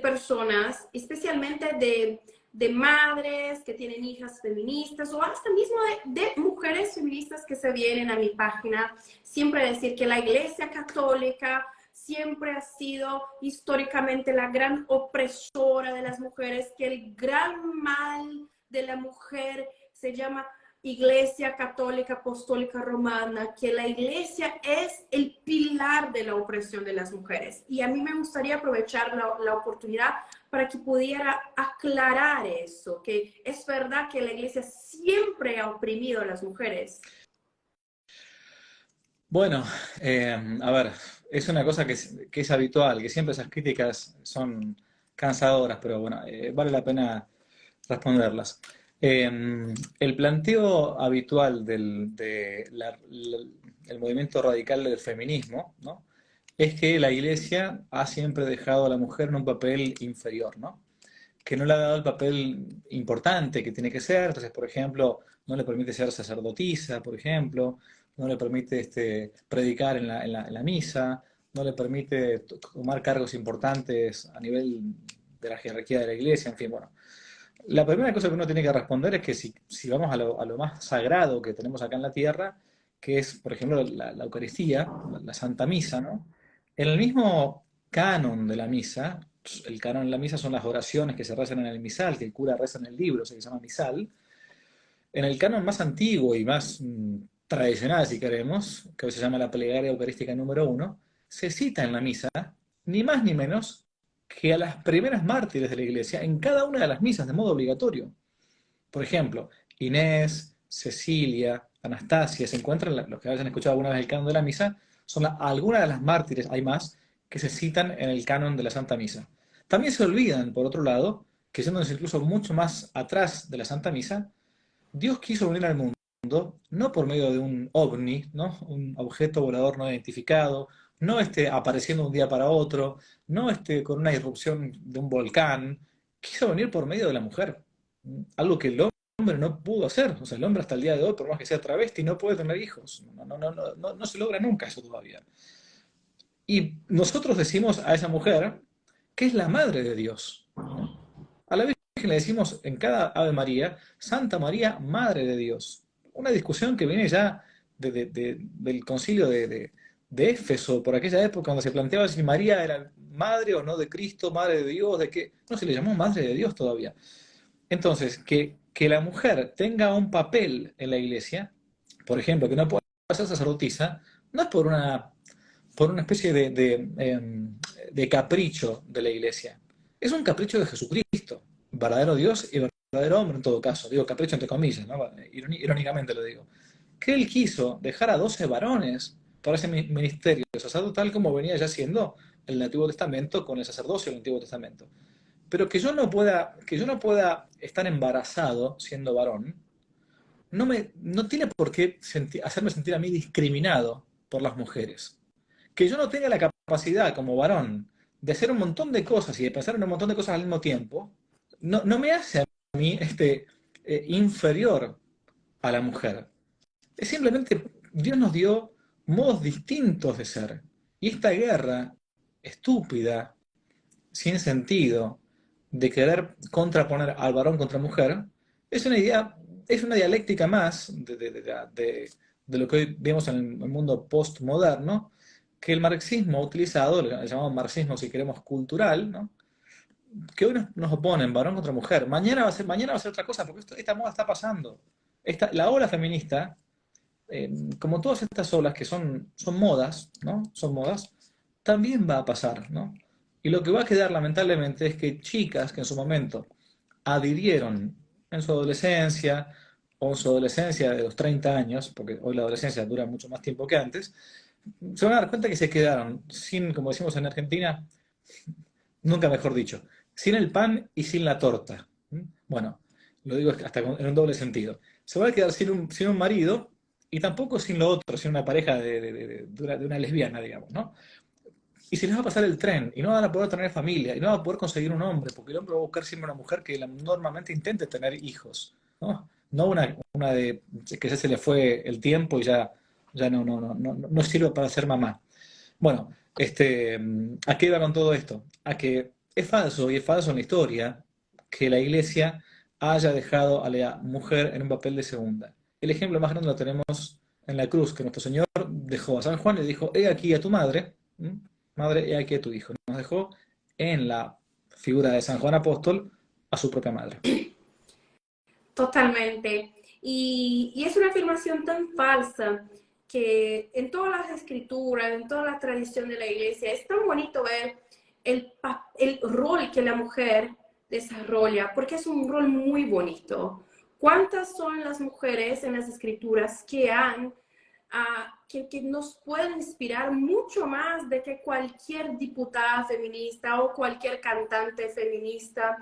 personas, especialmente de madres que tienen hijas feministas o hasta mismo de mujeres feministas que se vienen a mi página, siempre decir que la Iglesia Católica siempre ha sido históricamente la gran opresora de las mujeres, que el gran mal de la mujer se llama Iglesia Católica Apostólica Romana, que la iglesia es el pilar de la opresión de las mujeres. Y a mí me gustaría aprovechar la oportunidad para que pudiera aclarar eso, que es verdad que la iglesia siempre ha oprimido a las mujeres. Bueno, a ver, es una cosa que es habitual, que siempre esas críticas son cansadoras, pero bueno, vale la pena responderlas. El planteo habitual el movimiento radical del feminismo, ¿no? Es que la Iglesia ha siempre dejado a la mujer en un papel inferior, ¿no? Que no le ha dado el papel importante que tiene que ser. Entonces, por ejemplo, no le permite ser sacerdotisa, por ejemplo, no le permite predicar en la misa, no le permite tomar cargos importantes a nivel de la jerarquía de la iglesia, en fin, bueno. La primera cosa que uno tiene que responder es que si vamos a lo más sagrado que tenemos acá en la tierra, que es, por ejemplo, la Eucaristía, la Santa Misa, ¿no? En el mismo canon de la misa, el canon de la misa son las oraciones que se rezan en el misal, que el cura reza en el libro, se llama misal. En el canon más antiguo y más tradicional, si queremos, que hoy se llama la plegaria eucarística número uno, se cita en la misa, ni más ni menos, que a las primeras mártires de la iglesia en cada una de las misas de modo obligatorio. Por ejemplo, Inés, Cecilia, Anastasia, se encuentran, los que hayan escuchado alguna vez el canon de la misa, son algunas de las mártires, hay más, que se citan en el canon de la Santa Misa. También se olvidan, por otro lado, que yéndonos incluso mucho más atrás de la Santa Misa, Dios quiso venir al mundo no por medio de un ovni, ¿no? Un objeto volador no identificado, no apareciendo un día para otro, no con una irrupción de un volcán, quiso venir por medio de la mujer, algo que el hombre no pudo hacer. O sea, el hombre hasta el día de hoy, por más que sea travesti, no puede tener hijos. No se logra nunca eso todavía. Y nosotros decimos a esa mujer que es la madre de Dios, ¿no? A la Virgen le decimos en cada Ave María, Santa María, Madre de Dios. Una discusión que viene ya del concilio de Éfeso, por aquella época, donde se planteaba si María era madre o no de Cristo, madre de Dios, de qué. No, se le llamó Madre de Dios todavía. Entonces, que la mujer tenga un papel en la iglesia, por ejemplo, que no pueda ser sacerdotisa, no es por una especie de capricho de la iglesia. Es un capricho de Jesucristo, verdadero Dios y verdadero hombre en todo caso. Digo capricho entre comillas, ¿no? Irónicamente lo digo. Que él quiso dejar a 12 varones para ese ministerio sacerdotal como venía ya siendo el Antiguo Testamento con el sacerdocio del Antiguo Testamento. Pero que yo no pueda estar embarazado siendo varón, no tiene por qué hacerme sentir a mí discriminado por las mujeres. Que yo no tenga la capacidad como varón de hacer un montón de cosas y de pensar en un montón de cosas al mismo tiempo, no me hace a mí inferior a la mujer. Es simplemente, Dios nos dio modos distintos de ser. Y esta guerra estúpida, sin sentido, de querer contraponer al varón contra mujer, es una idea, es una dialéctica más de lo que hoy vemos en el mundo postmoderno, que el marxismo ha utilizado, el llamado marxismo, si queremos, cultural, ¿no? Que hoy nos oponen varón contra mujer. Mañana va a ser otra cosa, porque esta moda está pasando. La ola feminista, como todas estas olas que son modas, ¿no? Son modas, también va a pasar, ¿no? Y lo que va a quedar lamentablemente es que chicas que en su momento adhirieron en su adolescencia o en su adolescencia de los 30 años, porque hoy la adolescencia dura mucho más tiempo que antes, se van a dar cuenta que se quedaron sin, como decimos en Argentina, nunca mejor dicho, sin el pan y sin la torta. Bueno, lo digo hasta en un doble sentido. Se va a quedar sin un marido y tampoco sin lo otro, sin una pareja de una lesbiana, digamos, ¿no? Y se les va a pasar el tren, y no van a poder tener familia, y no van a poder conseguir un hombre, porque el hombre va a buscar siempre una mujer que normalmente intente tener hijos, ¿no? No una de que ya se le fue el tiempo y ya no sirve para ser mamá. Bueno, ¿a qué iba con todo esto? A que es falso, y es falso en la historia, que la iglesia haya dejado a la mujer en un papel de segunda. El ejemplo más grande lo tenemos en la cruz, que nuestro Señor dejó a San Juan y le dijo, he aquí a tu madre, madre, he aquí a tu hijo. Nos dejó en la figura de San Juan Apóstol a su propia madre. Totalmente. Y es una afirmación tan falsa que en todas las escrituras, en toda la tradición de la iglesia, es tan bonito ver el rol que la mujer desarrolla, porque es un rol muy bonito. ¿Cuántas son las mujeres en las escrituras que nos pueden inspirar mucho más de que cualquier diputada feminista o cualquier cantante feminista?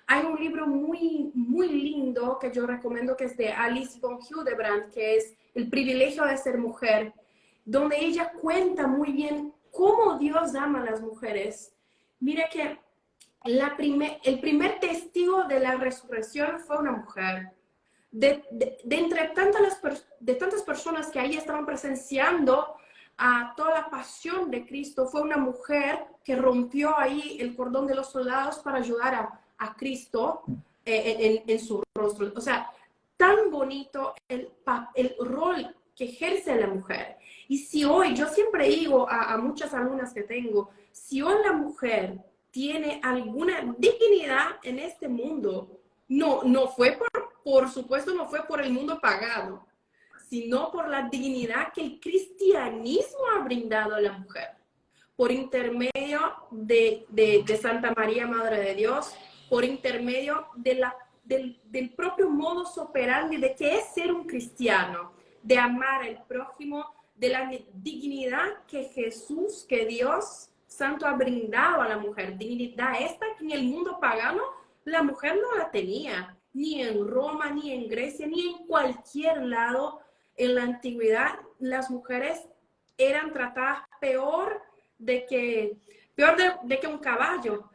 Hay un libro muy, muy lindo que yo recomiendo, que es de Alice von Hildebrand, que es El privilegio de ser mujer, donde ella cuenta muy bien cómo Dios ama a las mujeres. Mira que el primer testigo de la resurrección fue una mujer. Entre tantas personas que ahí estaban presenciando a toda la pasión de Cristo, fue una mujer que rompió ahí el cordón de los soldados para ayudar a Cristo en su rostro. O sea, tan bonito el rol que ejerce la mujer. Y si hoy, yo siempre digo a muchas alumnas que tengo, si hoy la mujer tiene alguna dignidad en este mundo, no fue por supuesto, no fue por el mundo pagano, sino por la dignidad que el cristianismo ha brindado a la mujer, por intermedio de Santa María, Madre de Dios, por intermedio de del propio modus operandi de qué es ser un cristiano, de amar al prójimo, de la dignidad que Jesús, que Dios Santo ha brindado a la mujer. Dignidad esta que en el mundo pagano la mujer no la tenía, ni en Roma, ni en Grecia, ni en cualquier lado. En la antigüedad las mujeres eran tratadas peor de que un caballo.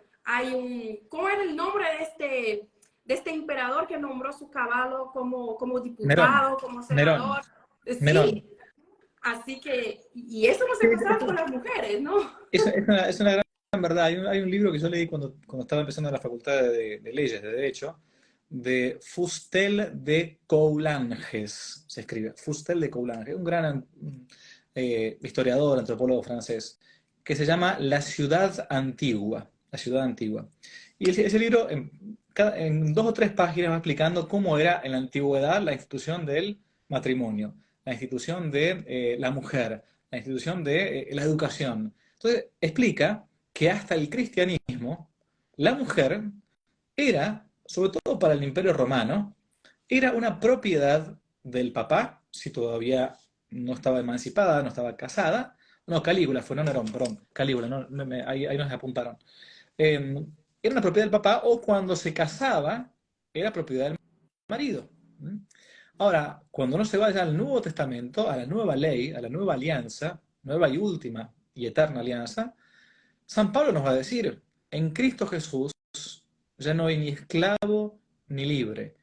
¿Cómo era el nombre de este emperador que nombró su caballo como Nerón, diputado, como Nerón, senador? Nerón. Sí, así que, y eso no se pasaba con las mujeres, ¿no? Es una gran verdad. Hay un libro que yo leí cuando estaba empezando en la Facultad de Leyes, de Derecho, de Fustel de Coulanges, se escribe, Fustel de Coulanges, un gran historiador, antropólogo francés, que se llama La ciudad antigua, la ciudad antigua. Y ese libro, en 2 o 3 páginas, va explicando cómo era en la antigüedad la institución del matrimonio, la institución de la mujer, la institución de la educación. Entonces, explica que hasta el cristianismo, la mujer era, sobre todo para el Imperio Romano, era una propiedad del papá, si todavía no estaba emancipada, no estaba casada. No, Calígula fue, no Nerón, perdón, Calígula, ahí nos apuntaron. Era una propiedad del papá o cuando se casaba, era propiedad del marido. ¿Mm? Ahora, cuando uno se vaya al Nuevo Testamento, a la nueva ley, a la nueva alianza, nueva y última y eterna alianza, San Pablo nos va a decir, en Cristo Jesús ya no hay ni esclavo ni libre,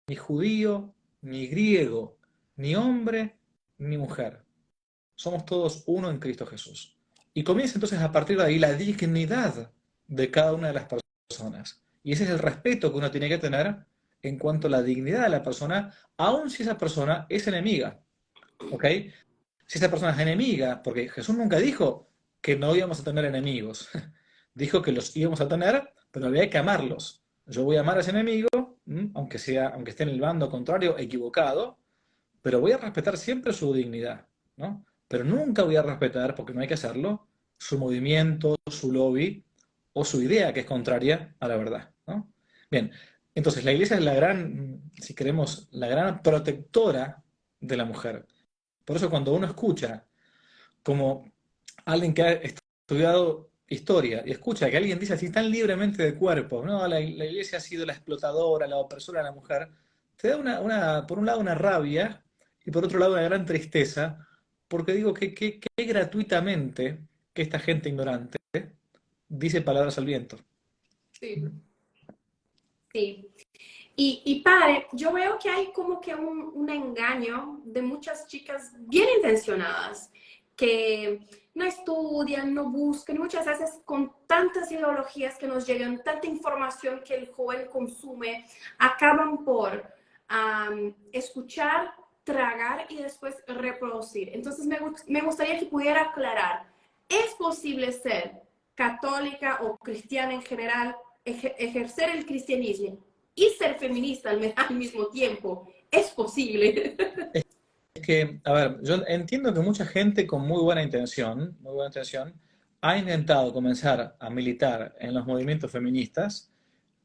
ni judío ni griego, ni hombre ni mujer. Somos todos uno en Cristo Jesús. Y comienza entonces a partir de ahí la dignidad de cada una de las personas. Y ese es el respeto que uno tiene que tener en cuanto a la dignidad de la persona, aun si esa persona es enemiga. ¿Ok? Si esa persona es enemiga, porque Jesús nunca dijo que no íbamos a tener enemigos. Dijo que los íbamos a tener, pero había que amarlos. Yo voy a amar a ese enemigo, aunque esté en el bando contrario, equivocado, pero voy a respetar siempre su dignidad, ¿no? Pero nunca voy a respetar, porque no hay que hacerlo, su movimiento, su lobby o su idea que es contraria a la verdad, ¿no? Bien, entonces la iglesia es la gran, si queremos, la gran protectora de la mujer. Por eso cuando uno escucha como alguien que ha estudiado historia y escucha que alguien dice así tan libremente de cuerpo, no, la iglesia ha sido la explotadora, la opresora de la mujer, te da por un lado una rabia y por otro lado una gran tristeza, porque digo que gratuitamente que esta gente ignorante dice palabras al viento. Sí, sí. Y padre, yo veo que hay como que un engaño de muchas chicas bien intencionadas que no estudian, no buscan, muchas veces con tantas ideologías que nos llegan, tanta información que el joven consume, acaban por escuchar, tragar y después reproducir. Entonces me gustaría que pudiera aclarar, ¿es posible ser católica o cristiana en general, ejercer el cristianismo y ser feminista al mismo tiempo? ¿Es posible? Es que, a ver, yo entiendo que mucha gente con muy buena intención, ha intentado comenzar a militar en los movimientos feministas,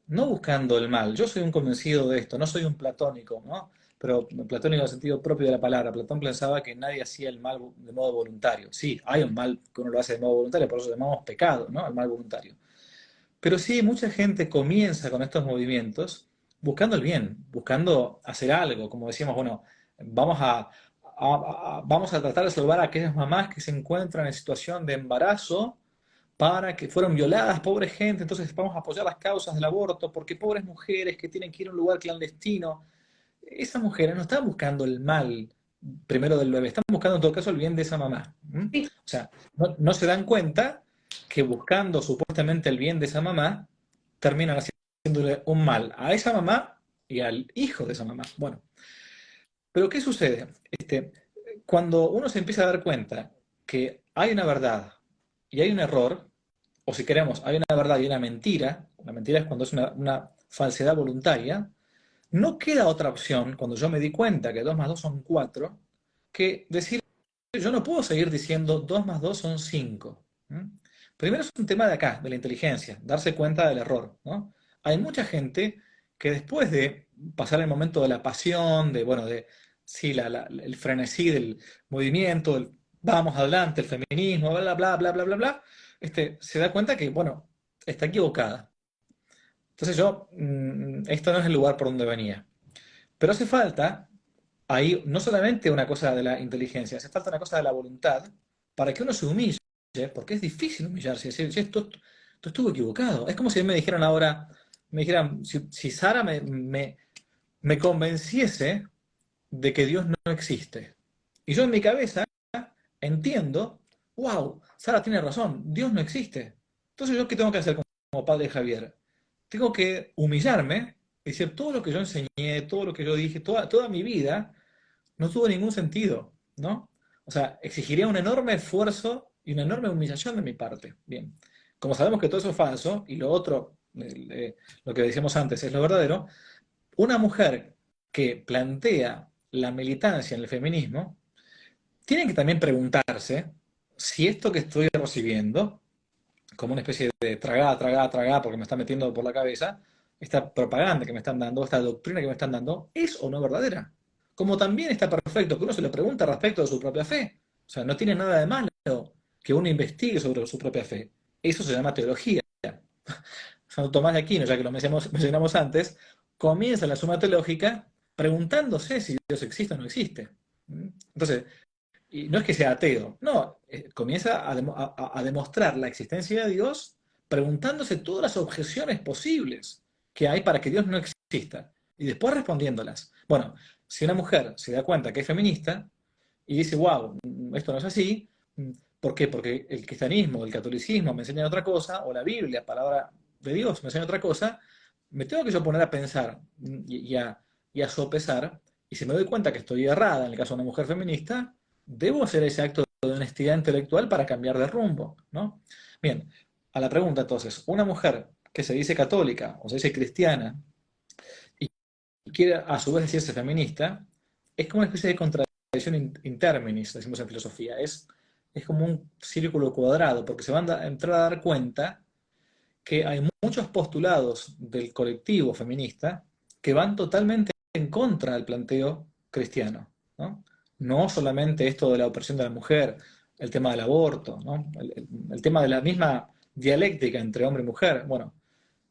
no buscando el mal. Yo soy un convencido de esto, no soy un platónico, ¿no? Pero platónico en el sentido propio de la palabra. Platón pensaba que nadie hacía el mal de modo voluntario. Sí, hay un mal que uno lo hace de modo voluntario, por eso lo llamamos pecado, ¿no? El mal voluntario. Pero sí, mucha gente comienza con estos movimientos buscando el bien, buscando hacer algo, como decíamos, bueno, vamos vamos a tratar de salvar a aquellas mamás que se encuentran en situación de embarazo para que fueron violadas, pobre gente, entonces vamos a apoyar las causas del aborto, porque pobres mujeres que tienen que ir a un lugar clandestino, esas mujeres no están buscando el mal primero del bebé, están buscando en todo caso el bien de esa mamá. Sí, O sea, no se dan cuenta que buscando supuestamente el bien de esa mamá, terminan haciéndole un mal a esa mamá y al hijo de esa mamá. Bueno, pero ¿qué sucede? Cuando uno se empieza a dar cuenta que hay una verdad y hay un error, o si queremos, hay una verdad y una mentira, la mentira es cuando es una falsedad voluntaria, no queda otra opción, cuando yo me di cuenta que 2 más 2 son 4, que decir, yo no puedo seguir diciendo 2 más 2 son 5. Primero es un tema de acá, de la inteligencia, darse cuenta del error, ¿no? Hay mucha gente que después de pasar el momento de la pasión, de, bueno, de, sí, el frenesí del movimiento, el vamos adelante, el feminismo, bla, bla, bla, bla, bla, bla, se da cuenta que, bueno, está equivocada. Entonces esto no es el lugar por donde venía. Pero hace falta ahí no solamente una cosa de la inteligencia, hace falta una cosa de la voluntad para que uno se humille, porque es difícil humillarse y decir, "Che, esto estuvo equivocado". Es como si me dijeran ahora, me dijeran, si Sara me convenciese de que Dios no existe. Y yo en mi cabeza entiendo, wow, Sara tiene razón, Dios no existe. Entonces yo, ¿qué tengo que hacer como padre Javier? Tengo que humillarme y decir, todo lo que yo enseñé, todo lo que yo dije, toda mi vida, no tuvo ningún sentido, ¿no? O sea, exigiría un enorme esfuerzo y una enorme humillación de mi parte. Bien, como sabemos que todo eso es falso y lo otro, lo que decíamos antes, es lo verdadero, una mujer que plantea la militancia en el feminismo tiene que también preguntarse si esto que estoy recibiendo, como una especie de tragada, tragada, tragada, porque me está metiendo por la cabeza, esta propaganda que me están dando, esta doctrina que me están dando, ¿es o no verdadera? Como también está perfecto que uno se le pregunte respecto de su propia fe. O sea, no tiene nada de malo que uno investigue sobre su propia fe. Eso se llama teología. Santo Tomás de Aquino, ya que lo mencionamos antes, comienza la suma teológica preguntándose si Dios existe o no existe. Entonces, y no es que sea ateo, no, comienza a demostrar la existencia de Dios preguntándose todas las objeciones posibles que hay para que Dios no exista y después respondiéndolas. Bueno, si una mujer se da cuenta que es feminista y dice, wow, esto no es así, ¿por qué? Porque el cristianismo, el catolicismo me enseñan otra cosa, o la Biblia, palabra de Dios, me enseña otra cosa, me tengo que yo poner a pensar y a sopesar, y si me doy cuenta que estoy errada, en el caso de una mujer feminista, debo hacer ese acto de honestidad intelectual para cambiar de rumbo, ¿no? Bien, a la pregunta entonces, una mujer que se dice católica o se dice cristiana y quiere a su vez decirse feminista, es como una especie de contradicción interminis, decimos en filosofía, es como un círculo cuadrado, porque se van a entrar a dar cuenta que hay muchos postulados del colectivo feminista que van totalmente en contra del planteo cristiano, ¿no? No solamente esto de la opresión de la mujer, el tema del aborto, ¿no? El tema de la misma dialéctica entre hombre y mujer, bueno,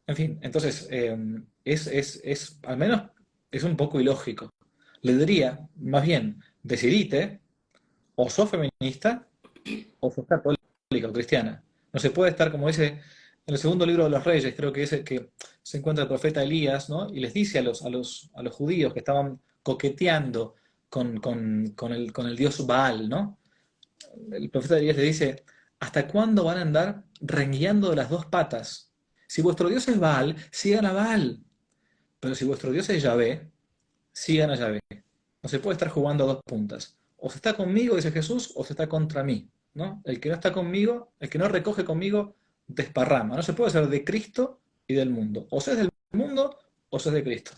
en fin, entonces al menos es un poco ilógico. Le diría, más bien, decidite, o sos feminista o sos católica o cristiana. No se puede estar, como dice en el segundo libro de los Reyes, creo que es el que se encuentra el profeta Elías, ¿no? Y les dice a los judíos que estaban coqueteando con el dios Baal, ¿no? El profeta Elías le dice, ¿hasta cuándo van a andar rengueando de las dos patas? Si vuestro Dios es Baal, sigan a Baal. Pero si vuestro Dios es Yahvé, sigan a Yahvé. No se puede estar jugando a dos puntas. O se está conmigo, dice Jesús, o se está contra mí, ¿no? El que no está conmigo, el que no recoge conmigo, desparrama. No se puede ser de Cristo y del mundo. O se es del mundo o se es de Cristo.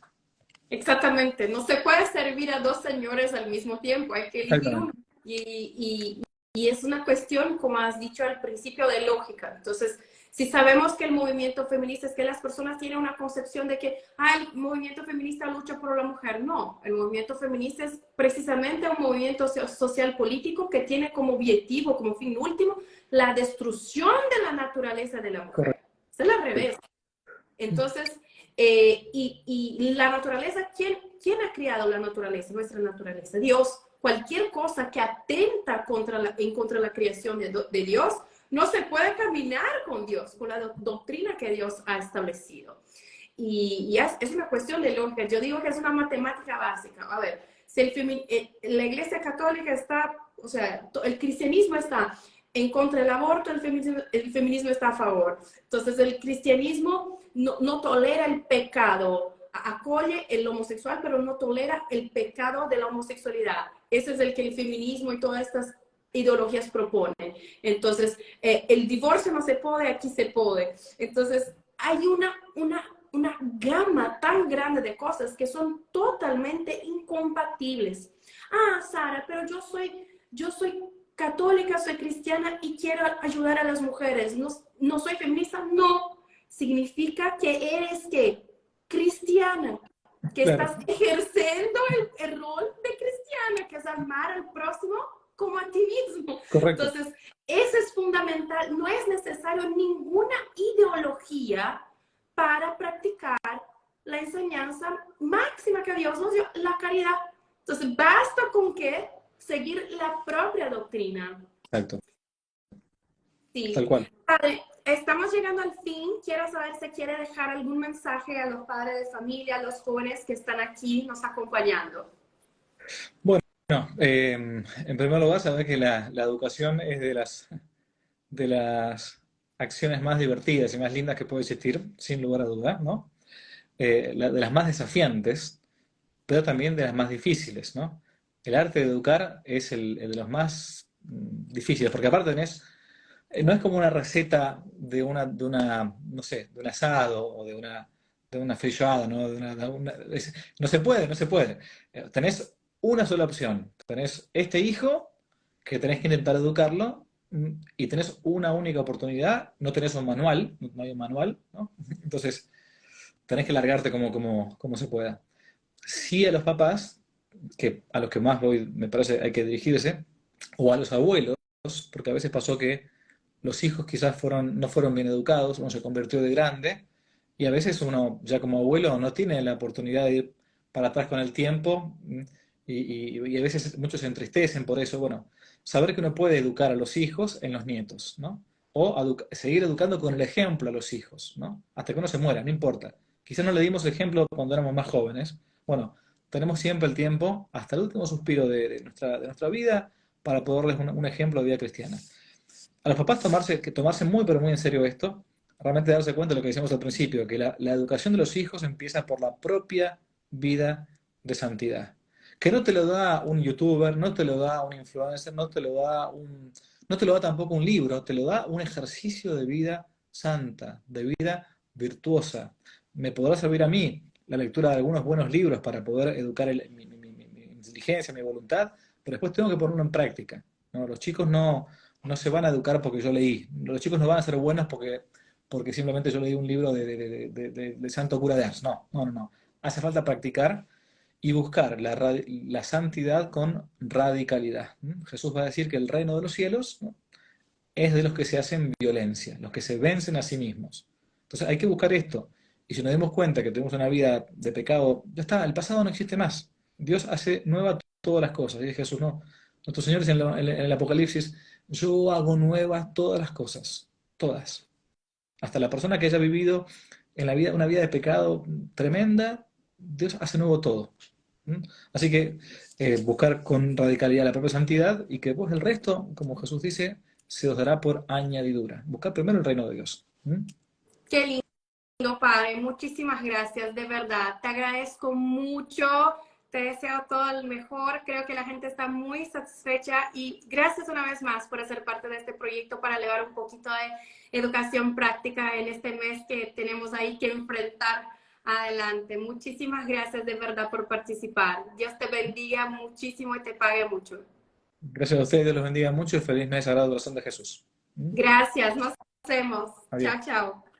Exactamente, no se puede servir a dos señores al mismo tiempo, hay que elegir uno. Exactamente. Y es una cuestión, como has dicho al principio, de lógica. Entonces, si sabemos que el movimiento feminista es que las personas tienen una concepción de que el movimiento feminista lucha por la mujer. No, el movimiento feminista es precisamente un movimiento social político que tiene como objetivo, como fin último, la destrucción de la naturaleza de la mujer. Correcto. Es al revés. Entonces, y la naturaleza, ¿quién ha creado la naturaleza? Nuestra naturaleza, Dios. Cualquier cosa que atenta en contra de la creación de Dios, no se puede caminar con Dios, con la doctrina que Dios ha establecido. Y es una cuestión de lógica. Yo digo que es una matemática básica. A ver, si la Iglesia Católica está, o sea, el cristianismo está en contra del aborto, el feminismo está a favor. Entonces, el cristianismo no tolera el pecado, acoge el homosexual, pero no tolera el pecado de la homosexualidad. Ese es el que el feminismo y todas estas ideologías proponen. Entonces, el divorcio no se puede, aquí se puede. Entonces, hay una gama tan grande de cosas que son totalmente incompatibles. Sara, pero yo soy católica, soy cristiana y quiero ayudar a las mujeres. No soy feminista, no. Significa que eres ¿qué? cristiana, que Claro, estás ejerciendo el rol de cristiana, que es amar al próximo como a ti mismo. correcto. Entonces, eso es fundamental. No es necesario ninguna ideología para practicar la enseñanza máxima que Dios nos dio, la caridad. Entonces, basta con que seguir la propia doctrina. Exacto, tal Sí. cual. Padre, estamos llegando al fin. Quiero saber si quiere dejar algún mensaje a los padres de familia, a los jóvenes que están aquí nos acompañando. Bueno, en primer lugar, saber que la educación es de las acciones más divertidas y más lindas que puede existir, sin lugar a dudas, ¿no? De las más desafiantes, pero también de las más difíciles, ¿no? El arte de educar es el de los más difíciles, porque aparte no es como una receta no sé, de un asado o de una feijoada, ¿no? No se puede, no se puede. Tenés una sola opción. Tenés este hijo que tenés que intentar educarlo y tenés una única oportunidad, no tenés un manual, no hay un manual, ¿no? Entonces tenés que largarte como se pueda. Sí a los papás, que a los que más voy, me parece hay que dirigirse, o a los abuelos, porque a veces pasó que los hijos quizás no fueron bien educados, uno se convirtió de grande, y a veces uno ya como abuelo no tiene la oportunidad de ir para atrás con el tiempo, y a veces muchos se entristecen por eso. Bueno, saber que uno puede educar a los hijos en los nietos, ¿no? O seguir educando con el ejemplo a los hijos, ¿no? Hasta que uno se muera, no importa. Quizás no le dimos ejemplo cuando éramos más jóvenes. Bueno, tenemos siempre el tiempo, hasta el último suspiro de nuestra vida, para poder darles un ejemplo de vida cristiana. A los papás tomarse muy, pero muy en serio esto, realmente darse cuenta de lo que decíamos al principio, que la educación de los hijos empieza por la propia vida de santidad. Que no te lo da un youtuber, no te lo da un influencer, no te lo da tampoco un libro, te lo da un ejercicio de vida santa, de vida virtuosa. Me podrá servir a mí la lectura de algunos buenos libros para poder educar mi inteligencia, mi voluntad, pero después tengo que ponerlo en práctica, ¿no? Los chicos no se van a educar porque yo leí. Los chicos no van a ser buenos porque simplemente yo leí un libro de Santo Cura de Ars. No, no, no, no. Hace falta practicar y buscar la santidad con radicalidad. ¿Mm? Jesús va a decir que el reino de los cielos, ¿no?, es de los que se hacen violencia, los que se vencen a sí mismos. Entonces hay que buscar esto. Y si nos damos cuenta que tenemos una vida de pecado, ya está, el pasado no existe más. Dios hace nueva todas las cosas. Dice Jesús, no. Nuestro Señor dice en el Apocalipsis, yo hago nuevas todas las cosas, todas. Hasta la persona que haya vivido en la vida una vida de pecado tremenda, Dios hace nuevo todo. ¿Mm? Así que buscar con radicalidad la propia santidad y que pues el resto, como Jesús dice, se os dará por añadidura. Buscar primero el reino de Dios. ¿Mm? Qué lindo, Padre. Muchísimas gracias, de verdad. Te agradezco mucho. Te deseo todo el mejor. Creo que la gente está muy satisfecha y gracias una vez más por hacer parte de este proyecto para elevar un poquito de educación práctica en este mes que tenemos ahí que enfrentar adelante. Muchísimas gracias de verdad por participar. Dios te bendiga muchísimo y te pague mucho. Gracias a ustedes, Dios los bendiga mucho y feliz mes sagrado corazón de Jesús. ¿Mm? Gracias, nos vemos. Adiós. Chao, chao.